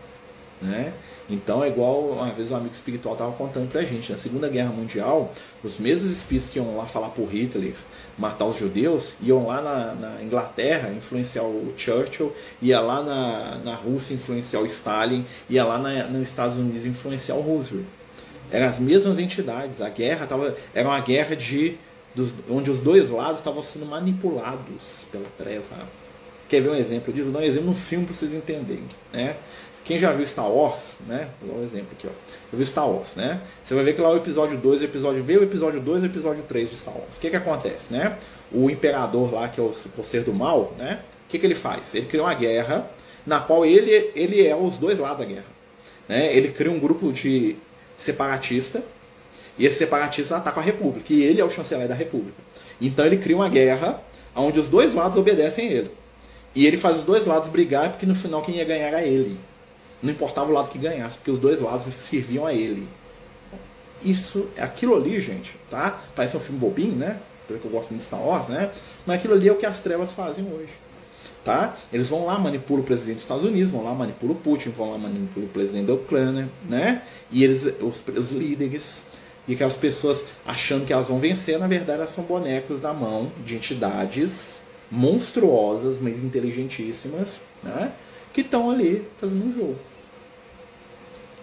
Né? Então é igual uma vez um amigo espiritual estava contando pra gente, na Segunda Guerra Mundial, os mesmos espíritos que iam lá falar por Hitler, matar os judeus, iam lá na Inglaterra influenciar o Churchill, ia lá na Rússia influenciar o Stalin, ia lá nos Estados Unidos influenciar o Roosevelt. Eram as mesmas entidades. A guerra era uma guerra onde os dois lados estavam sendo manipulados pela treva. Quer ver um exemplo disso? Vou dar um exemplo no filme para vocês entenderem, né? Quem já viu Star Wars, né? Vou dar um exemplo aqui, ó. Já viu Star Wars, né? Você vai ver que lá o episódio 2, o episódio 2 e o episódio 3 de Star Wars. O que acontece, né? O imperador lá, que é o ser do mal, né? O que ele faz? Ele cria uma guerra na qual ele é os dois lados da guerra. Né? Ele cria um grupo de separatista, e esse separatista ataca a República, e ele é o chanceler da República. Então ele cria uma guerra onde os dois lados obedecem a ele. E ele faz os dois lados brigar, porque no final quem ia ganhar era ele. Não importava o lado que ganhasse, porque os dois lados serviam a ele. Isso, aquilo ali, gente, tá? Parece um filme bobinho, né? Porque eu gosto muito de Star Wars, né? Mas aquilo ali é o que as trevas fazem hoje. Tá? Eles vão lá, manipulam o presidente dos Estados Unidos, vão lá, manipulam o Putin, vão lá, manipulam o presidente da Ucrânia, né? E eles, os líderes, e aquelas pessoas achando que elas vão vencer, na verdade elas são bonecos da mão de entidades monstruosas, mas inteligentíssimas, né? Que estão ali fazendo um jogo.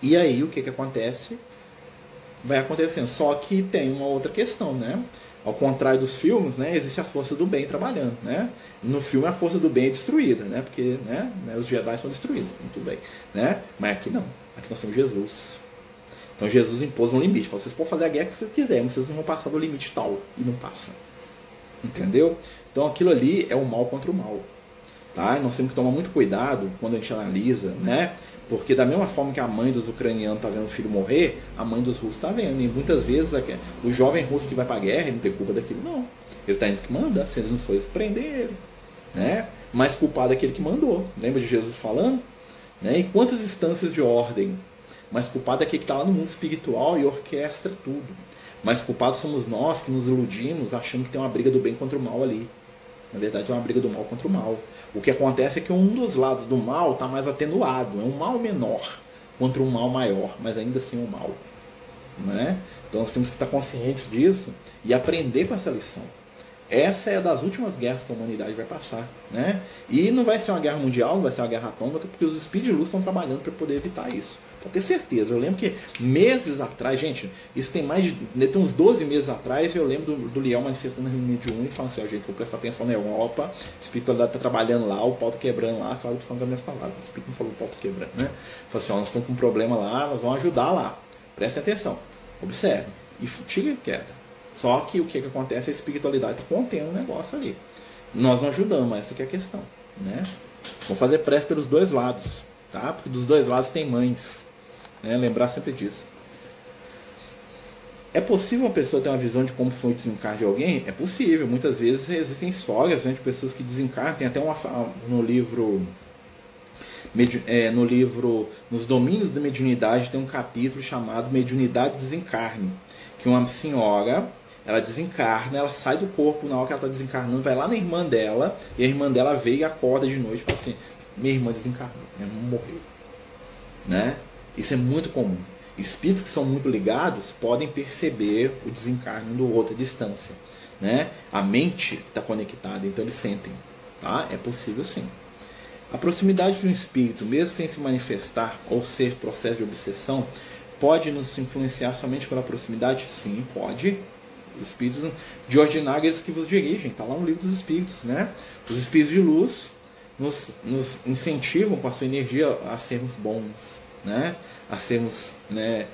E aí o que acontece? Vai acontecendo. Só que tem uma outra questão, né? Ao contrário dos filmes, né, existe a força do bem trabalhando, né? No filme a força do bem é destruída, né? Porque, né, os Jedi são destruídos, muito bem, né? Mas aqui não. Aqui nós temos Jesus. Então Jesus impôs um limite. Falou, vocês podem fazer a guerra que vocês quiserem, mas vocês não vão passar do limite tal. E não passam. Entendeu? Então aquilo ali é o mal contra o mal. Tá? E nós temos que tomar muito cuidado quando a gente analisa, né? Porque da mesma forma que a mãe dos ucranianos está vendo o filho morrer, a mãe dos russos está vendo. E muitas vezes o jovem russo que vai para a guerra, ele não tem culpa daquilo, não. Ele está indo que manda, se ele não for, eles prender ele. Né? Mas culpado é aquele que mandou. Lembra de Jesus falando? Né? E quantas instâncias de ordem? Mas culpado é aquele que está lá no mundo espiritual e orquestra tudo. Mas culpados somos nós que nos iludimos achando que tem uma briga do bem contra o mal ali. Na verdade é uma briga do mal contra o mal. O que acontece é que um dos lados do mal está mais atenuado. É um mal menor contra um mal maior, mas ainda assim um mal. Né? Então nós temos que estar conscientes disso e aprender com essa lição. Essa é das últimas guerras que a humanidade vai passar. Né? E não vai ser uma guerra mundial, não vai ser uma guerra atômica, porque os espíritos de luz estão trabalhando para poder evitar isso. Pode ter certeza. Eu lembro que meses atrás, gente, isso tem tem uns 12 meses atrás, eu lembro do Liel manifestando na reunião de e falando assim, gente, vou prestar atenção na Europa, a espiritualidade está trabalhando lá, o pau tá quebrando lá, claro que falando as minhas palavras, o espírito não falou o pau tá quebrando, né? Falou assim, nós estamos com um problema lá, nós vamos ajudar lá. Prestem atenção, observe. E tira queda. Só que o que acontece? A espiritualidade está contendo o negócio ali. Nós não ajudamos, essa que é a questão. Né? Vamos fazer prece pelos dois lados. Tá? Porque dos dois lados tem mães. Né? Lembrar sempre disso. É possível uma pessoa ter uma visão de como foi o desencarne de alguém? É possível. Muitas vezes existem histórias, né, de pessoas que desencarnam. Tem até no livro Nos Domínios da Mediunidade, tem um capítulo chamado Mediunidade Desencarne. Que uma senhora, ela desencarna, ela sai do corpo na hora que ela está desencarnando, vai lá na irmã dela, e a irmã dela veio e acorda de noite e fala assim, minha irmã desencarnou, minha irmã morreu. Né? Isso é muito comum. Espíritos que são muito ligados podem perceber o desencarne do outro à distância. né? A mente está conectada, então eles sentem. Tá? É possível sim. A proximidade de um espírito, mesmo sem se manifestar ou ser processo de obsessão, pode nos influenciar somente pela proximidade? Sim, pode. Os espíritos de ordinário, eles que vos dirigem, está lá no livro dos espíritos, né? Os espíritos de luz nos incentivam com a sua energia a sermos bons, né? A sermos, né,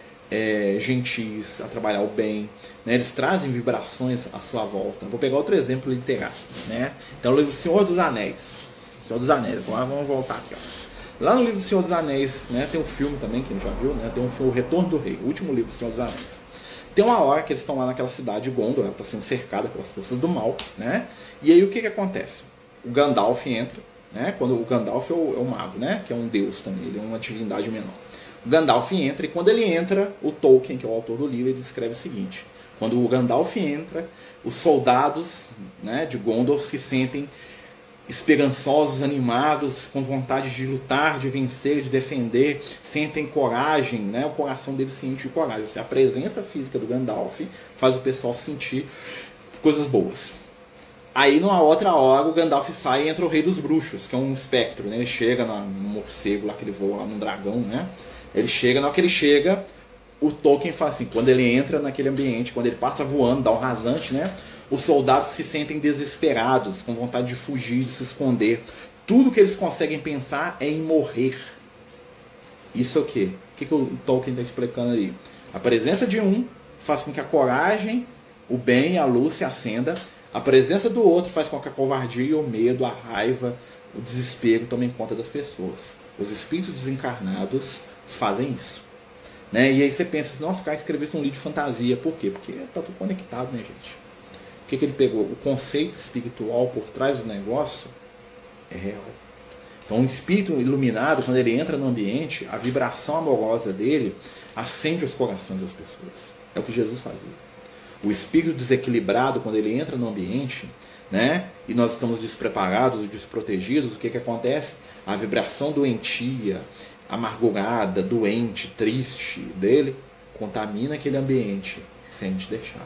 gentis, a trabalhar o bem, né? Eles trazem vibrações à sua volta. Vou pegar outro exemplo literário, né? Então, o livro Senhor dos Anéis. Senhor dos Anéis, agora vamos voltar aqui, ó. Lá no livro Senhor dos Anéis, né, tem um filme também, quem já viu, né? Tem um filme, O Retorno do Rei, o último livro do Senhor dos Anéis. Tem uma hora que eles estão lá naquela cidade de Gondor, ela está sendo cercada pelas forças do mal, né? E aí o que acontece? O Gandalf entra, né? Quando o Gandalf é o mago, né? Que é um deus também, ele é uma divindade menor. O Gandalf entra, e quando ele entra, o Tolkien, que é o autor do livro, ele escreve o seguinte: quando o Gandalf entra, os soldados, né, de Gondor se sentem esperançosos, animados, com vontade de lutar, de vencer, de defender, sentem coragem, né? O coração deles se enche de coragem. Ou seja, a presença física do Gandalf faz o pessoal sentir coisas boas. Aí, numa outra hora, o Gandalf sai e entra o Rei dos Bruxos, que é um espectro, né? Ele chega no morcego lá, que ele voa lá no dragão, né? Ele chega, na hora que ele chega, o Tolkien fala assim, quando ele entra naquele ambiente, quando ele passa voando, dá um rasante, né? Os soldados se sentem desesperados, com vontade de fugir, de se esconder. Tudo que eles conseguem pensar é em morrer. Isso é o quê? O que o Tolkien está explicando ali? A presença de um faz com que a coragem, o bem e a luz se acenda. A presença do outro faz com que a covardia, o medo, a raiva, o desespero tomem conta das pessoas. Os espíritos desencarnados fazem isso. Né? E aí você pensa, nossa, o cara escrevesse um livro de fantasia. Por quê? Porque está tudo conectado, né, gente? O que ele pegou? O conceito espiritual por trás do negócio é real. Então, um espírito iluminado, quando ele entra no ambiente, a vibração amorosa dele acende os corações das pessoas. É o que Jesus fazia. O espírito desequilibrado, quando ele entra no ambiente, né, e nós estamos despreparados, desprotegidos, o que acontece? A vibração doentia, amargurada, doente, triste dele, contamina aquele ambiente sem a gente deixar.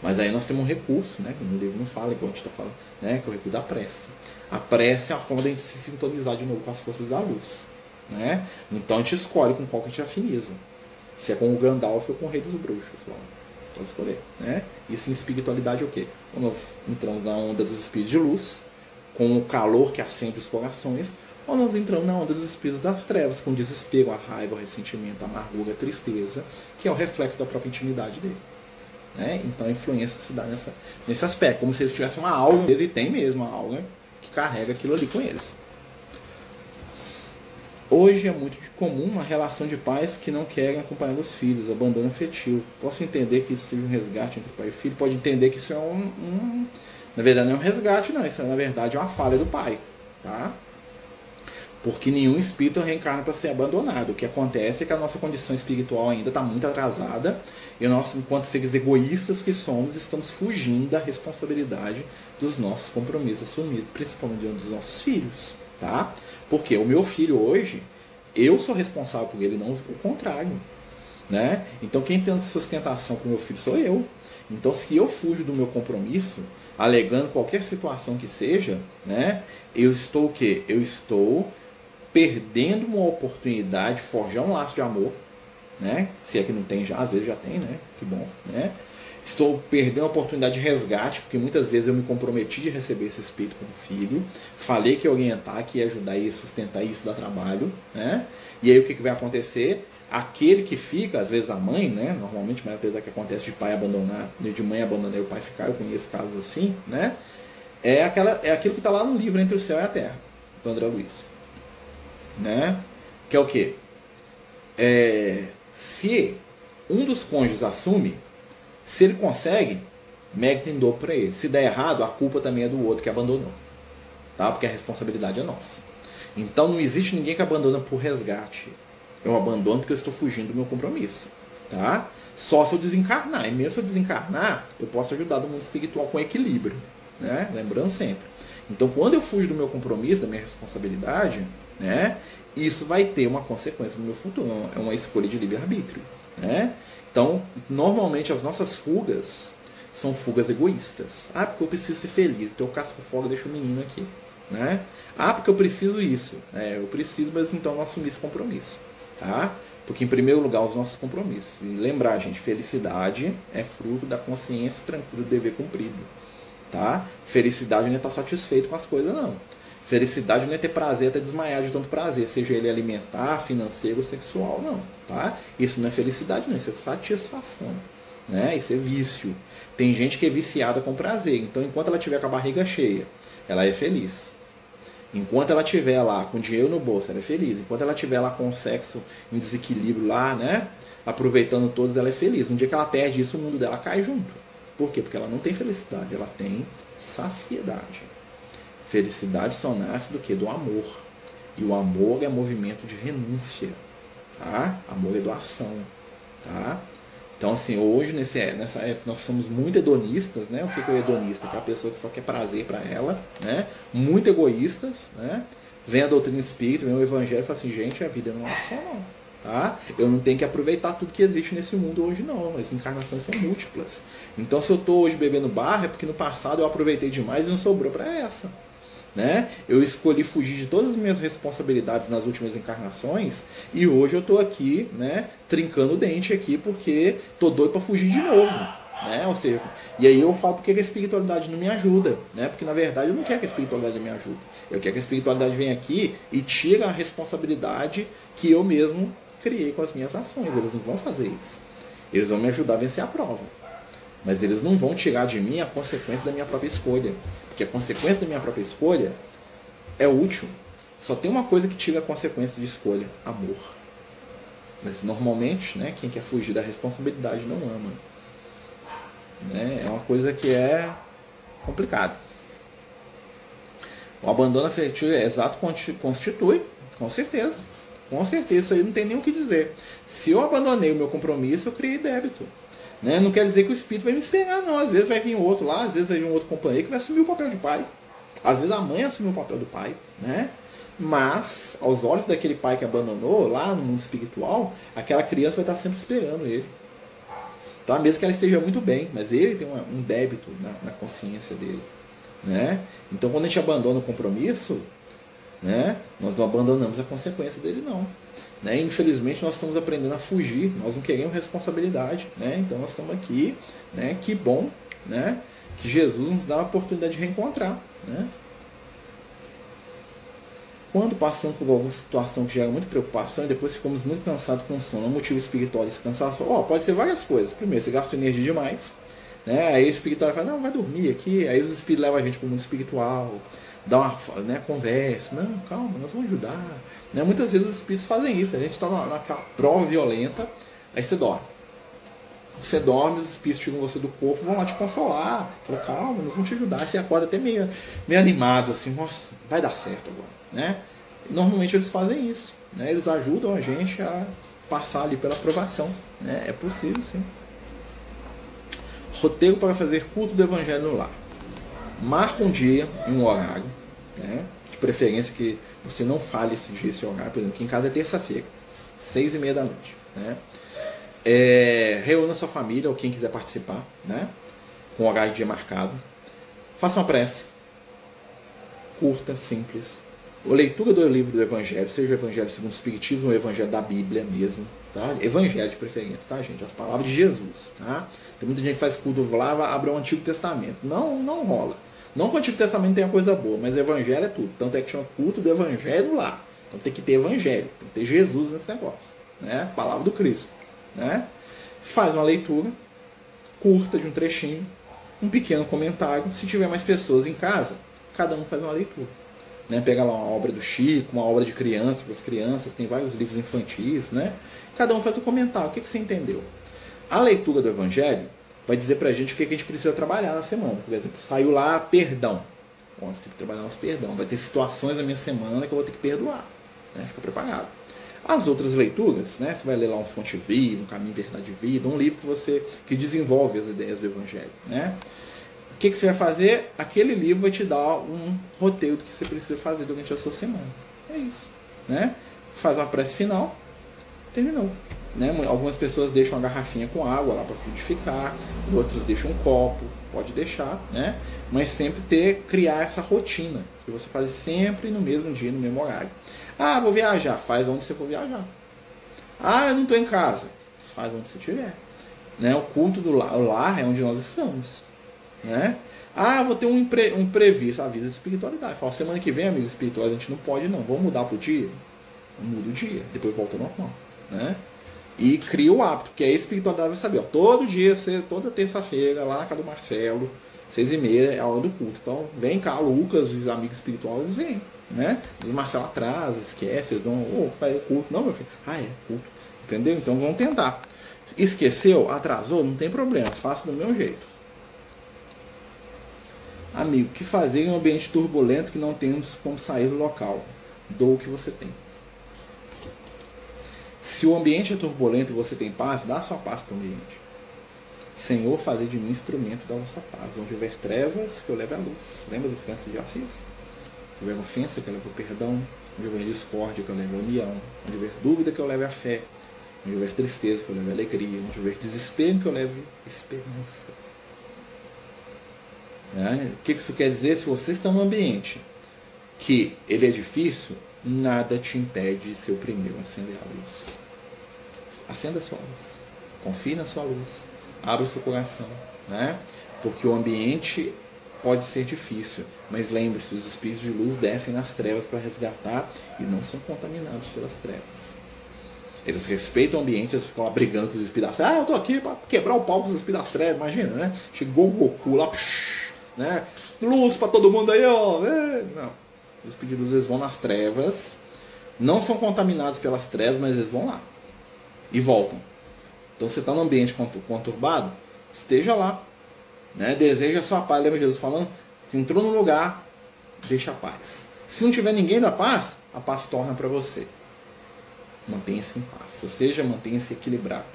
Mas aí nós temos um recurso, né, que no livro não fala, igual a gente está falando, né, que é o recurso da prece. A prece é a forma de a gente se sintonizar de novo com as forças da luz. Né? Então a gente escolhe com qual que a gente afiniza. Se é com o Gandalf ou com o Rei dos Bruxos. Pode escolher. Né? Isso em espiritualidade é o quê? Quando nós entramos na onda dos espíritos de luz, com o calor que acende os corações, ou nós entramos na onda dos espíritos das trevas, com o desespero, a raiva, o ressentimento, a amargura, a tristeza, que é o reflexo da própria intimidade dele. Né? Então a influência se dá nesse aspecto, como se eles tivessem uma alma, e tem mesmo uma alma que carrega aquilo ali com eles. Hoje é muito comum uma relação de pais que não querem acompanhar os filhos, abandono afetivo. Posso entender que isso seja um resgate entre pai e filho, pode entender que isso é na verdade não é um resgate, não, isso na verdade é uma falha do pai, tá? Porque nenhum espírito reencarna para ser abandonado. O que acontece é que a nossa condição espiritual ainda está muito atrasada e nós, enquanto seres egoístas que somos, estamos fugindo da responsabilidade dos nossos compromissos assumidos, principalmente diante dos nossos filhos. Tá? Porque o meu filho hoje, eu sou responsável por ele, não o contrário. Né? Então quem tem sustentação para o meu filho sou eu. Então se eu fujo do meu compromisso, alegando qualquer situação que seja, né, eu estou o quê? Eu estou perdendo uma oportunidade de forjar um laço de amor, né? Se é que não tem já, às vezes já tem, né? Que bom, né? Estou perdendo a oportunidade de resgate, porque muitas vezes eu me comprometi de receber esse espírito como filho, falei que ia orientar, que ia ajudar e sustentar, isso dá trabalho, né? E aí o que vai acontecer? Aquele que fica, às vezes a mãe, né? Normalmente, mas apesar que acontece de pai abandonar, de mãe abandonar e o pai ficar, eu conheço casos assim, né? É aquilo que está lá no livro Entre o Céu e a Terra, do André Luiz. Né? Que é o quê? Se um dos cônjuges assume, se ele consegue, mérito em dobro para ele. Se der errado, a culpa também é do outro que abandonou. Tá? Porque a responsabilidade é nossa. Então não existe ninguém que abandona por resgate. Eu abandono porque eu estou fugindo do meu compromisso. Tá? Só se eu desencarnar. E mesmo se eu desencarnar, eu posso ajudar do mundo espiritual com equilíbrio. Né? Lembrando sempre. Então quando eu fujo do meu compromisso, da minha responsabilidade, né, isso vai ter uma consequência no meu futuro. É uma escolha de livre-arbítrio. Né? Então, normalmente as nossas fugas, são fugas egoístas. Ah, porque eu preciso ser feliz, então eu casco fogo e deixo o menino aqui. Né? Ah, porque eu preciso isso. Eu preciso, mas então não assumir esse compromisso. Tá? Porque, em primeiro lugar, os nossos compromissos. E lembrar, gente, felicidade é fruto da consciência tranquila do dever cumprido. Tá? Felicidade não é estar satisfeito com as coisas, não. Felicidade não é ter prazer até desmaiar de tanto prazer, seja ele alimentar, financeiro ou sexual, não. Tá? Isso não é felicidade, não. Isso é satisfação. Né? Isso é vício. Tem gente que é viciada com prazer. Então, enquanto ela estiver com a barriga cheia, ela é feliz. Enquanto ela estiver lá com dinheiro no bolso, ela é feliz. Enquanto ela estiver lá com o sexo em desequilíbrio lá, né? Aproveitando todos, ela é feliz. Um dia que ela perde isso, o mundo dela cai junto. Por quê? Porque ela não tem felicidade, ela tem saciedade. Felicidade só nasce do quê? Do amor. E o amor é movimento de renúncia. Tá? Amor é doação. Tá? Então, assim, hoje, nessa época, nós somos muito hedonistas, né? O que é o hedonista? Que é a pessoa que só quer prazer para ela, né? Muito egoístas, né? Vem a doutrina espírita, vem o evangelho e fala assim, gente, a vida não é só não, tá? Eu não tenho que aproveitar tudo que existe nesse mundo hoje não, as encarnações são múltiplas. Então, se eu estou hoje bebendo barra, é porque no passado eu aproveitei demais e não sobrou para essa. Né? Eu escolhi fugir de todas as minhas responsabilidades nas últimas encarnações e hoje eu estou aqui, né, trincando o dente aqui porque estou doido para fugir de novo, né? Ou seja, e aí eu falo porque a espiritualidade não me ajuda, né? Porque na verdade eu não quero que a espiritualidade me ajude, eu quero que a espiritualidade venha aqui e tire a responsabilidade que eu mesmo criei com as minhas ações. Eles não vão fazer isso, eles vão me ajudar a vencer a prova. Mas eles não vão tirar de mim a consequência da minha própria escolha. Porque a consequência da minha própria escolha é útil. Só tem uma coisa que tira a consequência de escolha: amor. Mas normalmente, né, quem quer fugir da responsabilidade não ama. Né? É uma coisa que é complicada. O abandono afetivo exato constitui, com certeza. Com certeza, isso aí não tem nem o que dizer. Se eu abandonei o meu compromisso, eu criei débito. Né? Não quer dizer que o espírito vai me esperar, não. Às vezes vai vir outro lá, às vezes vai vir um outro companheiro que vai assumir o papel de pai. Às vezes a mãe assumiu o papel do pai, né? Mas, aos olhos daquele pai que abandonou, lá no mundo espiritual, aquela criança vai estar sempre esperando ele. Tá? Mesmo que ela esteja muito bem, mas ele tem um débito na consciência dele. Né? Então, quando a gente abandona o compromisso, né, nós não abandonamos a consequência dele, não. Né? Infelizmente nós estamos aprendendo a fugir, nós não queremos responsabilidade, né? Então nós estamos aqui, né? Que bom, né? Que Jesus nos dá a oportunidade de reencontrar, né? Quando passamos por alguma situação que gera muita preocupação e depois ficamos muito cansados com sono, um motivo espiritual desse cansaço, pode ser várias coisas. Primeiro, você gasta energia demais, né? Aí o espiritual fala, não, vai dormir aqui, aí os espíritos levam a gente para o mundo espiritual, dá uma, né, conversa, não, calma, nós vamos ajudar. Né? Muitas vezes os espíritos fazem isso, a gente está naquela prova violenta, aí você dorme. Você dorme, os espíritos tiram você do corpo, vão lá te consolar, falam, calma, nós vamos te ajudar. Aí você acorda até meio animado, assim, nossa, vai dar certo agora. Né? Normalmente eles fazem isso, né? Eles ajudam a gente a passar ali pela aprovação. Né? É possível, sim. Roteiro para fazer culto do evangelho no lar. Marca um dia e um horário, né? De preferência que você não fale esse dia, esse horário. Por exemplo, aqui em casa é terça-feira, 6h30 da noite. Né? Reúna sua família ou quem quiser participar, né? Com horário de dia marcado. Faça uma prece curta, simples. A leitura do livro do Evangelho, seja o Evangelho segundo o Espiritismo ou o Evangelho da Bíblia mesmo. Tá? Evangelho de preferência, tá, gente? As palavras de Jesus. Tá? Tem muita gente que faz culto lá, abre o Antigo Testamento. Não rola. Não que o Antigo Testamento tenha coisa boa, mas o Evangelho é tudo. Tanto é que chama culto do Evangelho lá. Então tem que ter Evangelho, tem que ter Jesus nesse negócio. Né? Palavra do Cristo. Né? Faz uma leitura curta de um trechinho, um pequeno comentário. Se tiver mais pessoas em casa, cada um faz uma leitura. Né? Pega lá uma obra do Chico, uma obra de criança para as crianças, tem vários livros infantis. Né? Cada um faz um comentário. O que você entendeu? A leitura do Evangelho vai dizer pra gente o que a gente precisa trabalhar na semana. Por exemplo, saiu lá perdão. Bom, você tem que trabalhar nosso perdão. Vai ter situações na minha semana que eu vou ter que perdoar. Né? Fica preparado. As outras leituras, né? Você vai ler lá um Fonte Viva, um Caminho, Verdade e Vida, um livro que desenvolve as ideias do Evangelho. Né? O que você vai fazer? Aquele livro vai te dar um roteiro do que você precisa fazer durante a sua semana. É isso. Né? Faz uma prece final, terminou. né? Algumas pessoas deixam uma garrafinha com água lá para fluidificar, outras deixam um copo, pode deixar, né? Mas sempre criar essa rotina, que você faz sempre no mesmo dia, no mesmo horário. Ah, vou viajar, faz onde você for viajar. Ah, eu não estou em casa, faz onde você estiver. Né? O culto do lar é onde nós estamos. Né? Ah, vou ter um imprevisto, avisa a espiritualidade. Fala, semana que vem, amigos espirituais, a gente não pode não, vamos mudar pro dia? Muda o dia, depois volta ao normal. Né? E cria o hábito, que a espiritualidade vai saber, ó, todo dia, toda terça-feira, lá na casa do Marcelo, 6h30 é a hora do culto. Então, vem cá, Lucas, os amigos espirituais, vêm. Né? Os Marcelo atrasa, esquece, eles dão, faz culto. Não, meu filho, é culto. Entendeu? Então, vamos tentar. Esqueceu, atrasou, não tem problema, faça do meu jeito. Amigo, o que fazer em um ambiente turbulento que não temos como sair do local? Dou o que você tem. Se o ambiente é turbulento e você tem paz, dá a sua paz para o ambiente. Senhor, fazer de mim instrumento da vossa paz. Onde houver trevas, que eu leve a luz. Lembra do Francisco de Assis? Onde houver ofensa, que eu leve o perdão. Onde houver discórdia, que eu leve a união. Onde houver dúvida, que eu leve a fé. Onde houver tristeza, que eu leve alegria. Onde houver desespero, que eu leve esperança. O que isso quer dizer? Se você está num ambiente que ele é difícil, nada te impede de ser o primeiro a acender a luz. Acenda a sua luz. Confie na sua luz. Abra o seu coração. Né? Porque o ambiente pode ser difícil, mas lembre-se, os espíritos de luz descem nas trevas para resgatar e não são contaminados pelas trevas. Eles respeitam o ambiente, eles ficam lá brigando com os espíritos das trevas. Eu tô aqui para quebrar o pau com os espíritos das trevas, imagina, né? Chegou o Goku lá, né? Luz para todo mundo aí, ó. Não. Os espíritos de luz, eles vão nas trevas, não são contaminados pelas trevas, mas eles vão lá e voltam. Então você está num ambiente conturbado, esteja lá. Né? Deseja a sua paz. Lembra Jesus falando? Se entrou num lugar, deixa a paz. Se não tiver ninguém da paz, a paz torna para você. Mantenha-se em paz. Ou seja, mantenha-se equilibrado.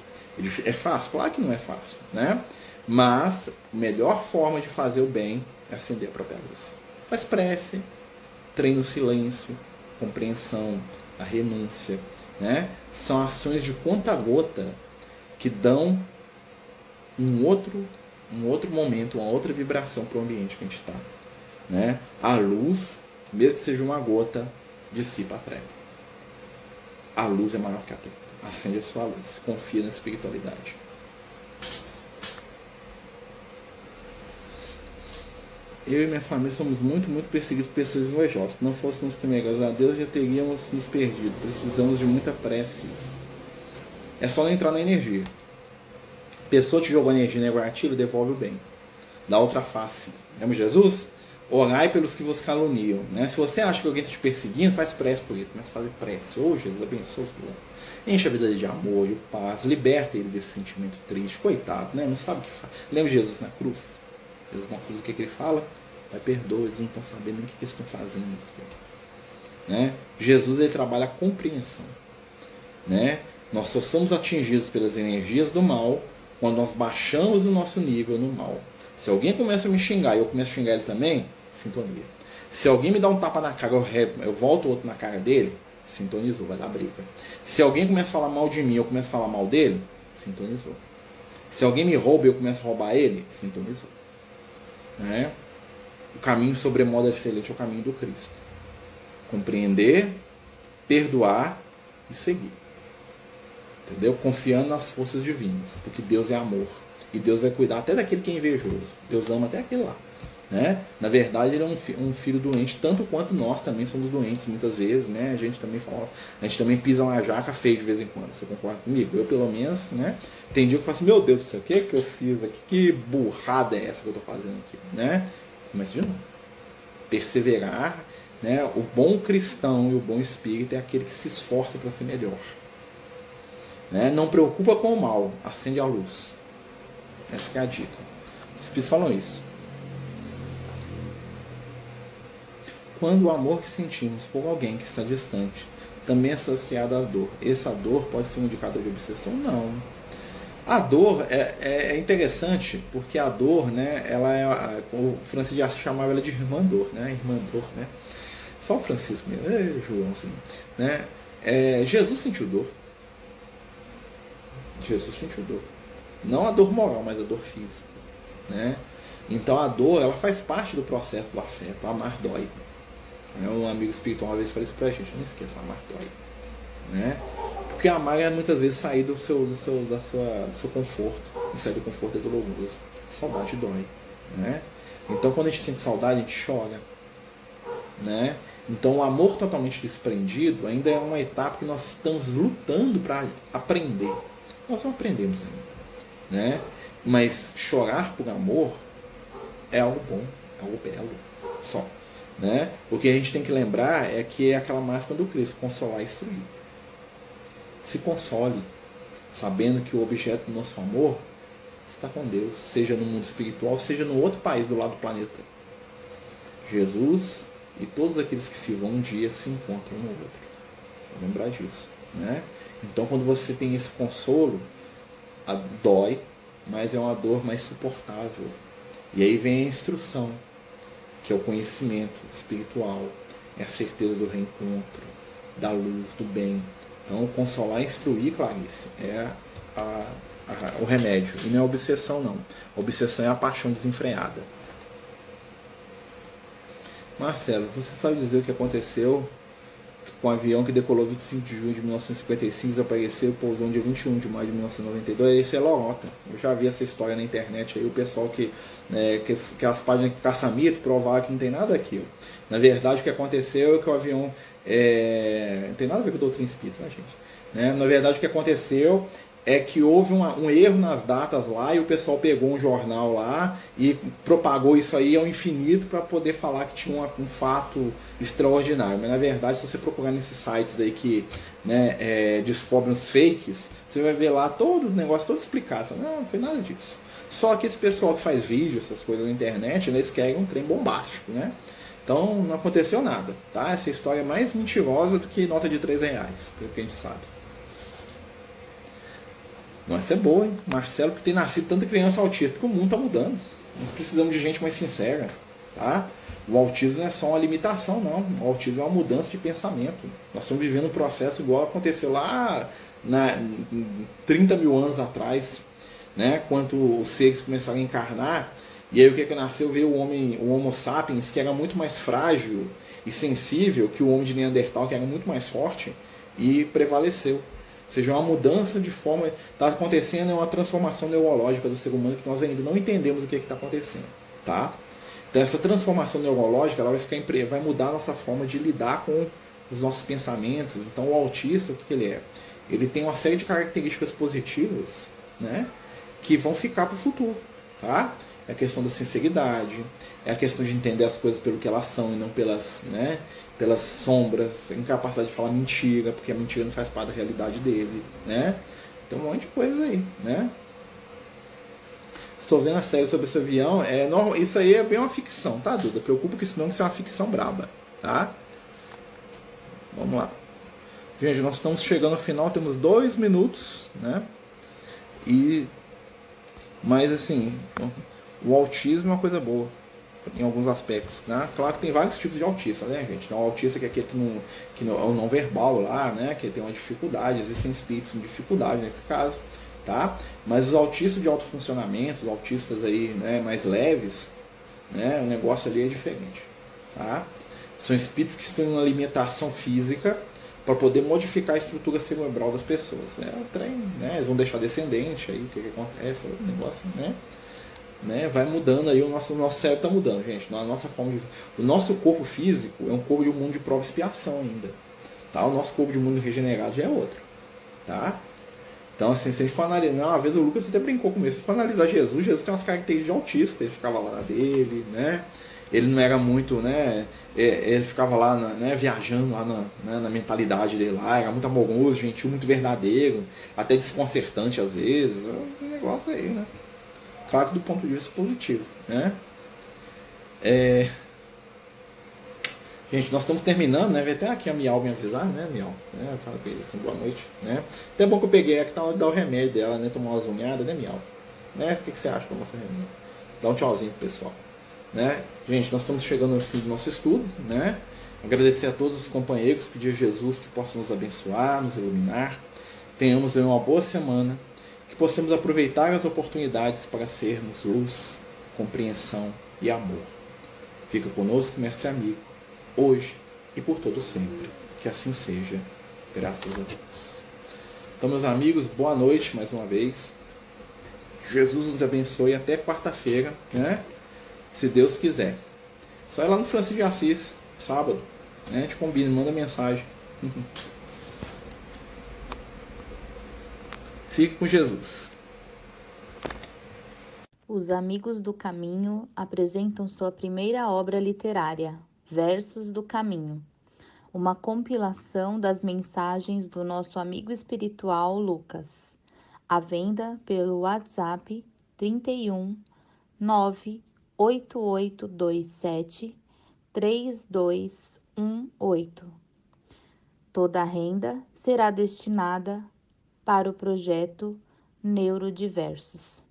É fácil? Claro que não é fácil. Né? Mas a melhor forma de fazer o bem é acender a própria luz. Faz prece, treina o silêncio, compreensão, a renúncia. Né? São ações de conta-gota que dão um outro momento, uma outra vibração para o ambiente que a gente está. Né? A luz, mesmo que seja uma gota, dissipa a treva. A luz é maior que a treva. Acende a sua luz. Confia na espiritualidade. Eu e minha família somos muito perseguidos por pessoas invejosas. Se não fôssemos temer, graças a Deus, já teríamos nos perdido. Precisamos de muita prece. É só não entrar na energia. Pessoa te jogou energia negativa, devolve o bem. Da outra face. Lembra Jesus? Orai pelos que vos caluniam. Né? Se você acha que alguém está te perseguindo, faz prece por ele. Começa a fazer prece. Ô Jesus, abençoa o fulano. Enche a vida dele de amor, de paz. Liberta ele desse sentimento triste. Coitado, né? Não sabe o que faz. Lembra Jesus na cruz? Jesus na cruz, o que ele fala? Pai, perdoa, eles não estão sabendo nem o que eles estão fazendo. Né? Jesus, ele trabalha a compreensão. Né? Nós só somos atingidos pelas energias do mal quando nós baixamos o nosso nível no mal. Se alguém começa a me xingar e eu começo a xingar ele também, sintonia. Se alguém me dá um tapa na cara, eu volto o outro na cara dele, sintonizou, vai dar briga. Se alguém começa a falar mal de mim, eu começo a falar mal dele, sintonizou. Se alguém me rouba e eu começo a roubar ele, sintonizou. Né? O caminho sobremodo excelente é o caminho do Cristo. Compreender, perdoar e seguir. Entendeu? Confiando nas forças divinas, porque Deus é amor. E Deus vai cuidar até daquele que é invejoso. Deus ama até aquele lá. Né? Na verdade, ele é um filho doente, tanto quanto nós também somos doentes muitas vezes. Né? A gente também fala, a gente também pisa uma jaca feio de vez em quando. Você concorda comigo? Eu, pelo menos, né? Tem dia que eu faço, meu Deus do céu, o que é que eu fiz aqui? Que burrada é essa que eu estou fazendo aqui? Né? Começa de novo. Perseverar. Né? O bom cristão e o bom espírito é aquele que se esforça para ser melhor. Né? Não preocupa com o mal, acende a luz. Essa é a dica. Os espíritos falam isso. Quando o amor que sentimos por alguém que está distante também é associado à dor, essa dor pode ser um indicador de obsessão? Não. A dor é interessante, porque a dor, né, ela é, o Francisco de Assis chamava ela de irmã dor, né? Irmã dor, né? Só o Francisco mesmo, João, assim, né? Jesus sentiu dor. Jesus sentiu dor. Não a dor moral, mas a dor física, né? Então a dor, ela faz parte do processo do afeto. Amar dói. Um amigo espiritual uma vez falou isso pra gente: não esqueça, amar dói, né? Porque amar é muitas vezes sair do seu conforto. E sair do conforto é doloroso. Saudade dói, né? Então quando a gente sente saudade, a gente chora, né? Então o amor totalmente desprendido ainda é uma etapa que nós estamos lutando para aprender. Nós não aprendemos ainda, né? Mas chorar por amor é algo bom, é algo belo, só, né? O que a gente tem que lembrar é que é aquela máxima do Cristo: consolar e instruir. Se console, sabendo que o objeto do nosso amor está com Deus, seja no mundo espiritual, seja no outro país do lado do planeta. Jesus e todos aqueles que se vão um dia se encontram no outro. Vou lembrar disso, né? Então, quando você tem esse consolo, dói, mas é uma dor mais suportável. E aí vem a instrução, que é o conhecimento espiritual, é a certeza do reencontro, da luz, do bem. Então, consolar e instruir, Clarice, é o remédio. E não é a obsessão, não. A obsessão é a paixão desenfreada. Marcelo, você sabe dizer o que aconteceu com o avião que decolou 25 de junho de 1955, desapareceu, pousou no dia 21 de maio de 1992? Esse é lorota. Eu já vi essa história na internet aí, o pessoal que as páginas que caça-mito provaram que não tem nada daquilo. Na verdade, o que aconteceu é que o avião não tem nada a ver com o doutrina espírita, tá, gente? Né? Na verdade, o que aconteceu é que houve um erro nas datas lá, e o pessoal pegou um jornal lá e propagou isso aí ao infinito para poder falar que tinha um fato extraordinário. Mas na verdade, se você procurar nesses sites aí que, né, descobrem os fakes, você vai ver lá todo o negócio todo explicado. Não foi nada disso. Só que esse pessoal que faz vídeo, essas coisas na internet, eles querem um trem bombástico, né? Então não aconteceu nada, tá? Essa história é mais mentirosa do que nota de R$3, pelo que a gente sabe. Nossa, é boa, hein? Marcelo, que tem nascido tanta criança autista, porque o mundo está mudando. Nós precisamos de gente mais sincera, tá? O autismo não é só uma limitação, não. O autismo é uma mudança de pensamento. Nós estamos vivendo um processo igual aconteceu lá 30 mil anos atrás, né? Quando os seres começaram a encarnar, e aí o que nasceu? Veio o Homo sapiens, que era muito mais frágil e sensível que o homem de Neandertal, que era muito mais forte, e prevaleceu. Ou seja, uma mudança de forma. Está acontecendo, é uma transformação neurológica do ser humano que nós ainda não entendemos o que está acontecendo. Tá? Então, essa transformação neurológica ela vai mudar a nossa forma de lidar com os nossos pensamentos. Então, o autista, o que ele é? Ele tem uma série de características positivas, né, que vão ficar para o futuro. Tá? É a questão da sinceridade, é a questão de entender as coisas pelo que elas são e não pelas sombras, a incapacidade de falar mentira, porque a mentira não faz parte da realidade dele, né? Tem um monte de coisa aí, né? Estou vendo a série sobre esse avião, isso aí é bem uma ficção, tá, Duda? Preocupa que isso não é uma ficção braba, tá? Vamos lá. Gente, nós estamos chegando ao final, temos 2 minutos, né? Mas assim, o autismo é uma coisa boa em alguns aspectos, né? Claro que tem vários tipos de autista, né, gente? Então, o autista que é aquele que não é o não verbal lá, né? Que tem uma dificuldade, existem espíritos com dificuldade nesse caso, tá? Mas os autistas de alto funcionamento, os autistas aí, né, mais leves, né? O negócio ali é diferente, tá? São espíritos que têm uma limitação física para poder modificar a estrutura cerebral das pessoas. O trem, né? Eles vão deixar descendente, aí o que acontece? O negócio, né? Vai mudando aí, o nosso cérebro está mudando, gente. O nosso corpo físico é um corpo de um mundo de prova e expiação ainda. Tá? O nosso corpo de mundo regenerado já é outro. Tá? Então, assim, se a gente for analisar, uma vez o Lucas até brincou comigo, se a gente for analisar Jesus tem umas características de autista, ele ficava lá na dele, né? Ele não era muito, né? Ele ficava lá, né, viajando lá na mentalidade dele lá, era muito amoroso, gentil, muito verdadeiro, até desconcertante às vezes, esse negócio aí, né? Claro que do ponto de vista positivo, né? Gente, nós estamos terminando, né? Vem até aqui a Miau me avisar, né, Miau? Fala pra ele assim, boa noite, né? Até bom que eu peguei aqui, tá na hora de dar o remédio dela, né? Tomar umas unhadas, né, Miau? Né? O que você acha do nosso remédio? Dá um tchauzinho pro pessoal, né? Gente, nós estamos chegando ao fim do nosso estudo, né? Agradecer a todos os companheiros, pedir a Jesus que possa nos abençoar, nos iluminar. Tenhamos uma boa semana. que possamos aproveitar as oportunidades para sermos luz, compreensão e amor. Fica conosco, mestre amigo, hoje e por todo sempre. Que assim seja, graças a Deus. Então, meus amigos, boa noite mais uma vez. Jesus nos abençoe até quarta-feira, né? Se Deus quiser. Só ir lá no Francisco de Assis, sábado. Né? A gente combina, manda mensagem. Fique com Jesus. Os Amigos do Caminho apresentam sua primeira obra literária, Versos do Caminho, uma compilação das mensagens do nosso amigo espiritual Lucas, à venda pelo WhatsApp 31 98827 3218. Toda a renda será destinada para o projeto Neurodiversos.